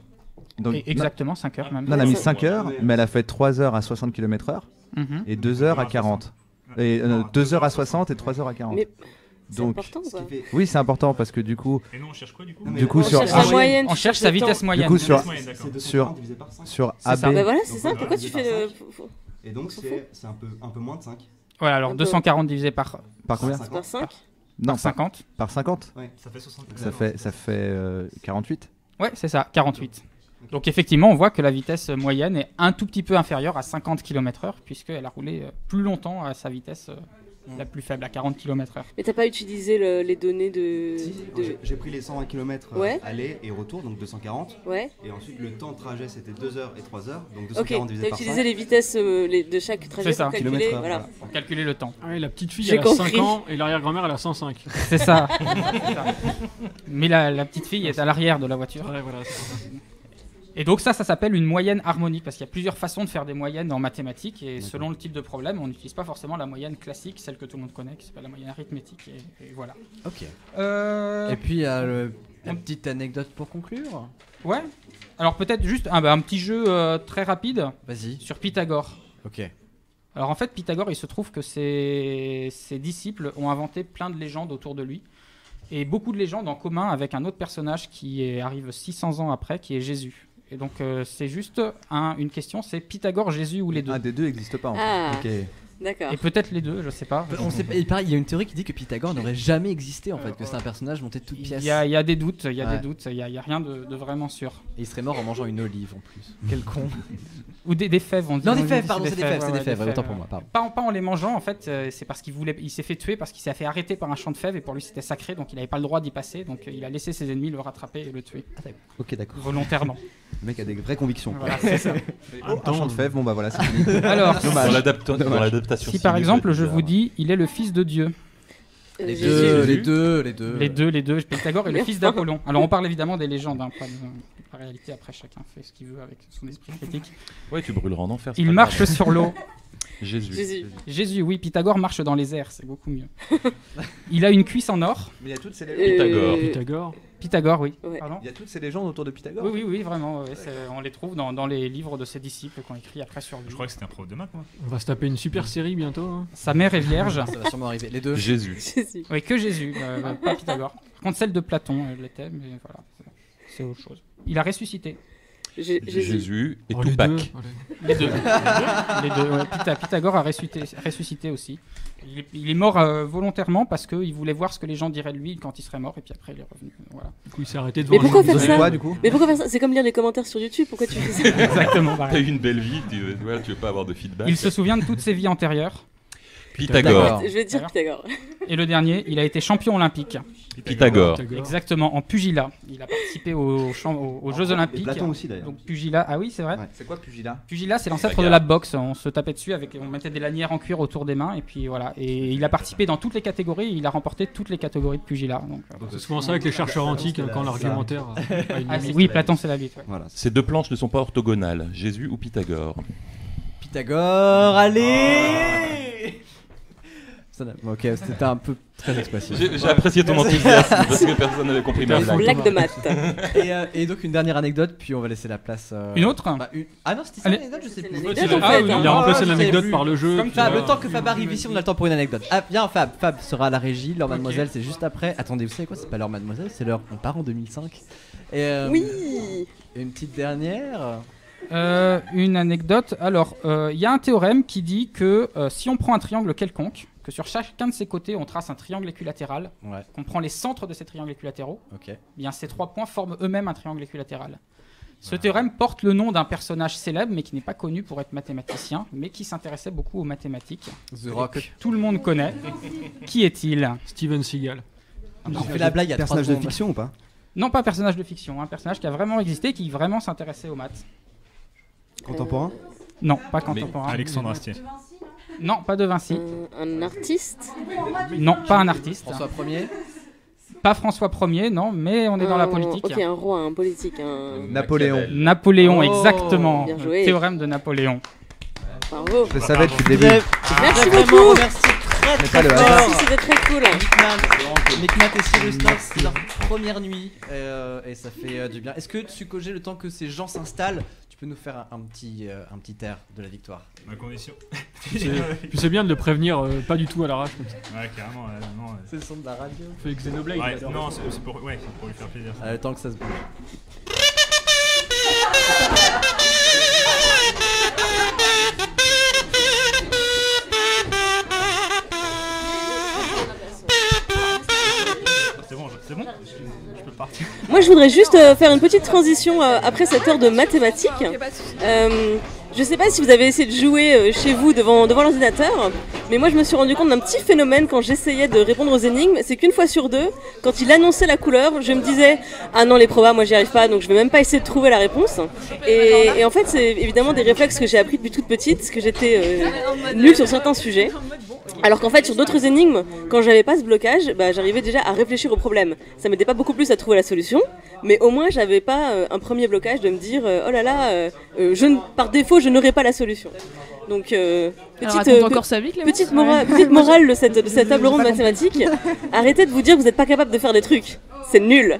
E: Donc,
B: Exactement, 5 heures même.
E: non, elle a mis
C: Ouais,
E: 5 heures, mais elle a fait 3 heures à 60 km/h
B: Mhm.
E: et 2 heures à 40. Et 2 heures à 60 et 3 heures à 40.
C: Mais c'est
E: Donc,
C: important ou
F: Ce
C: pas?
F: qui fait-
E: oui, c'est important parce que du coup,
D: Et nous, on cherche quoi du coup
F: Non, mais
E: du coup
F: on
E: sur
C: cherche
E: A-
C: la moyenne,
B: On
C: tu
B: cherche
C: cherches
B: sa
C: le temps.
B: vitesse moyenne.
E: coup, sur-
D: moyenne, d'accord.
F: C'est
E: sur
F: 240 divisé par 5.
E: sur
B: C'est ça.
E: AB,
C: Bah voilà, c'est
F: Donc,
C: ça.
F: on
C: Pourquoi
F: va
C: tu
F: diviser
C: fais
F: par
C: le.
F: Et donc c'est un peu moins de 5.
B: Voilà, alors
C: Un peu.
B: 240 divisé par
E: par combien?
C: Par 5?
E: Non, par
B: 50.
E: 50.
D: Ça fait 60.
E: Ça fait 48.
B: Ouais, c'est ça, 48. Donc effectivement, on voit que la vitesse moyenne est un tout petit peu inférieure à 50 km/h, puisqu'elle a roulé plus longtemps à sa vitesse la plus faible, à 40 km/h.
C: Mais t'as pas utilisé les données de.
F: J'ai pris les 120 km
C: Ouais.
F: aller et retour, donc 240.
C: Ouais.
F: Et ensuite le temps de trajet c'était 2 heures et 3 heures. Donc
C: Ok,
F: 240 divisé
C: t'as
F: par 5.
C: utilisé les vitesses de chaque trajet
B: C'est ça.
C: pour calculer.
F: Kilomètre-heure,
C: Voilà.
F: voilà.
B: Pour calculer le temps.
G: Ah ouais, la petite fille,
C: J'ai
G: elle a
C: compris.
G: 5 ans et l'arrière-grand-mère, elle a 105.
B: C'est ça. C'est ça. Mais la petite fille est à l'arrière de la voiture.
G: Ouais, voilà, c'est ça.
B: Et donc ça s'appelle une moyenne harmonique, parce qu'il y a plusieurs façons de faire des moyennes en mathématiques, et selon le type de problème, on n'utilise pas forcément la moyenne classique, celle que tout le monde connaît, qui s'appelle la moyenne arithmétique, et voilà.
A: Ok.
B: Euh,
A: Et puis, il y a la petite anecdote pour conclure.
B: Ouais. Alors peut-être juste un petit jeu très rapide
A: Vas-y.
B: sur Pythagore.
A: Ok.
B: Alors en fait, Pythagore, il se trouve que ses disciples ont inventé plein de légendes autour de lui, et beaucoup de légendes en commun avec un autre personnage qui arrive 600 ans après, qui est Jésus. Et donc c'est juste une question, c'est Pythagore, Jésus ou les deux.
E: Un des deux n'existe pas en fait.
C: Ah.
E: Ok.
C: D'accord.
B: Et peut-être les deux, je sais pas.
A: On sait pas. Il paraît, il y a une théorie qui dit que Pythagore n'aurait jamais existé en fait, que c'est un personnage monté de toutes
B: Il
A: pièces.
B: y a des doutes, il y a
A: Ouais.
B: des doutes, il y a rien de vraiment sûr.
A: Et il serait mort en mangeant une olive en plus. Quel con.
B: Ou des fèves, on dit.
A: Non, des
B: on
A: fèves,
B: dit
A: pardon, c'est des fèves, c'est des fèves, autant pour
B: ouais.
A: moi, pardon.
B: Pas en les mangeant, en fait, c'est parce il s'est fait tuer parce qu'il s'est fait arrêter par un champ de fèves et pour lui c'était sacré, donc il n'avait pas le droit d'y passer, donc il a laissé ses ennemis le rattraper et le tuer.
E: Ok, d'accord.
B: Volontairement.
F: Le mec a des vraies convictions.
B: Voilà, c'est ça.
E: Un champ de fèves, bon bah voilà, c'est fini.
B: Alors,
I: Dans l'adaptation.
B: si par exemple je vous dis, il est le fils de Dieu.
A: Les
C: Jésus.
A: deux.
B: Pythagore est le fils d'Apollon. Alors on parle évidemment des légendes, hein, pas de la réalité, après chacun fait ce qu'il veut avec son esprit critique.
I: Ouais, tu brûleras en enfer. c'est
B: Il
I: pas
B: marche
I: grave.
B: sur l'eau.
I: Jésus.
B: Oui, Pythagore marche dans les airs, c'est beaucoup mieux. Il a une cuisse en or.
E: Mais il y a toutes ces
B: Pythagore, oui.
C: Ouais.
B: Pardon.
E: Il y a toutes ces légendes autour de Pythagore.
B: Oui, vraiment. Ouais, on les trouve dans les livres de ses disciples qu'on écrit après sur lui.
D: Je crois que c'était un prof de maths, moi.
G: On va se taper une super série bientôt. Hein.
B: Sa mère est vierge.
A: Ça va sûrement arriver. Les deux.
I: Jésus.
B: Oui, que Jésus, pas Pythagore. Par contre, celle de Platon, elle l'était, mais voilà, c'est autre chose. Il a ressuscité.
I: Jésus et
G: Oh, les
I: Tupac.
G: deux.
B: Les deux. Les deux. Ouais. Pythagore a ressuscité aussi. Il est mort volontairement parce qu'il voulait voir ce que les gens diraient de lui quand il serait mort, et puis après il est revenu. Voilà.
G: Du coup, il s'est arrêté de
C: Mais
G: voir
C: pourquoi
G: un
C: faire ça
E: Quoi, du coup
C: Mais pourquoi faire ça? C'est comme lire les commentaires sur YouTube, pourquoi tu fais ça?
B: Exactement
I: T'as
B: pareil.
I: eu une belle vie, tu veux pas avoir de feedback.
B: Il se souvient de toutes ses vies antérieures.
I: Pythagore.
C: Je vais dire Pythagore.
B: Et le dernier, il a été champion olympique.
I: Pythagore.
B: Exactement, en pugilat. Il a participé aux Jeux Olympiques.
F: Platon aussi, d'ailleurs.
B: Donc pugilat, ah oui, c'est vrai.
F: Ouais.
E: C'est quoi pugilat?
B: Pugilat, c'est l'ancêtre de
I: Bagarre.
B: la boxe. On se tapait dessus on mettait des lanières en cuir autour des mains et puis voilà. Et il a participé dans toutes les catégories. Il a remporté toutes les catégories de pugilat. Donc,
G: C'est souvent ça avec les chercheurs antiques, hein, quand l'argumentaire a une
B: ah,
G: limite.
B: oui, Platon, c'est la bite. Ouais.
F: Voilà.
I: Ces deux planches ne sont pas orthogonales. Jésus ou Pythagore.
A: Pythagore, allez. Ok, c'était un peu très expressif.
I: J'ai apprécié ton enthousiasme parce que personne n'avait compris ma blague.
C: Blague de maths.
A: Et donc une dernière anecdote, puis on va laisser la place.
B: Une autre
A: Ah non, c'était ça
B: Allez.
A: l'anecdote, je sais plus.
C: C'est une anecdote, en
B: Ah,
C: fait,
B: oui,
C: hein.
G: Il a remplacé
A: je savais
G: l'anecdote
A: plus.
G: par le jeu.
B: Comme
G: puis
A: Fab,
G: voilà.
A: le temps que Fab arrive ici, on a le temps pour une anecdote. Ah, viens Fab, Fab sera à la régie, l'heure mademoiselle, c'est juste après. Attendez, vous savez quoi, c'est pas l'heure mademoiselle, c'est l'heure on part en 2005. Et
C: Oui.
A: une petite dernière.
B: Une anecdote. Alors, il y a un théorème qui dit que si on prend un triangle quelconque, que sur chacun de ses côtés on trace un triangle équilatéral,
A: Ouais,
B: qu'on prend les centres de ces triangles équilatéraux,
A: ok.
B: eh bien ces trois points forment eux-mêmes un triangle équilatéral. Ce théorème porte le nom d'un personnage célèbre, mais qui n'est pas connu pour être mathématicien, mais qui s'intéressait beaucoup aux mathématiques.
A: The Rock.
B: Tout le monde connaît. Qui est-il?
G: Steven Seagal.
A: On fait la blague il y a 3
F: Personnage de
A: secondes.
F: fiction ou pas?
B: Non, pas personnage de fiction, un personnage qui a vraiment existé, qui vraiment s'intéressait aux maths.
F: Contemporain?
B: Non, pas contemporain.
D: Alexandre Astier.
B: Non, pas de Vinci.
C: Un artiste?
B: Non, pas un artiste.
A: François 1er.
B: Pas François Ier, non, mais on est dans la politique.
C: Ok, un roi, un politique, un...
E: Napoléon.
B: Napoléon,
A: Oh,
B: exactement.
C: bien
B: Le
C: joué.
B: théorème de Napoléon.
C: Bravo.
E: Je le savais depuis le début.
C: Merci
A: Vraiment,
C: beaucoup.
A: merci très
E: C'est pas le
A: très
E: hasard.
A: fort.
C: Merci, c'était très cool.
A: Mekmat et Cyrus North, c'est leur première nuit et ça fait du bien. Est-ce que Tsukoge, le temps que ces gens s'installent, tu peux nous faire un petit air de la victoire?
D: Ma condition.
G: Puis c'est bien de le prévenir pas du tout à l'arrache. comme ça.
D: Ouais, carrément. Non,
A: C'est le son de la radio.
G: Fait Xenoblade.
D: ouais,
G: il adore.
D: non, c'est pour lui faire plaisir. ça.
A: Le temps que ça se bouge.
D: C'est bon Je peux partir.
C: Moi, je voudrais juste faire une petite transition après cette heure de mathématiques. Je sais pas si vous avez essayé de jouer chez vous devant l'ordinateur, mais moi je me suis rendu compte d'un petit phénomène quand j'essayais de répondre aux énigmes, c'est qu'une fois sur deux, quand il annonçait la couleur, je me disais « Ah non, les probas, moi j'y arrive pas, donc je vais même pas essayer de trouver la réponse ». Et en fait, c'est évidemment des réflexes que j'ai appris depuis toute petite, parce que j'étais nulle sur certains sujets. Alors qu'en fait, sur d'autres énigmes, quand j'avais pas ce blocage, bah, j'arrivais déjà à réfléchir au problème. Ça m'aidait pas beaucoup plus à trouver la solution, mais au moins j'avais pas un premier blocage de me dire oh là là, par défaut, je n'aurai pas la solution. Donc petite morale de cette table ronde mathématique. Arrêtez de vous dire que vous n'êtes pas capable de faire des trucs. C'est nul.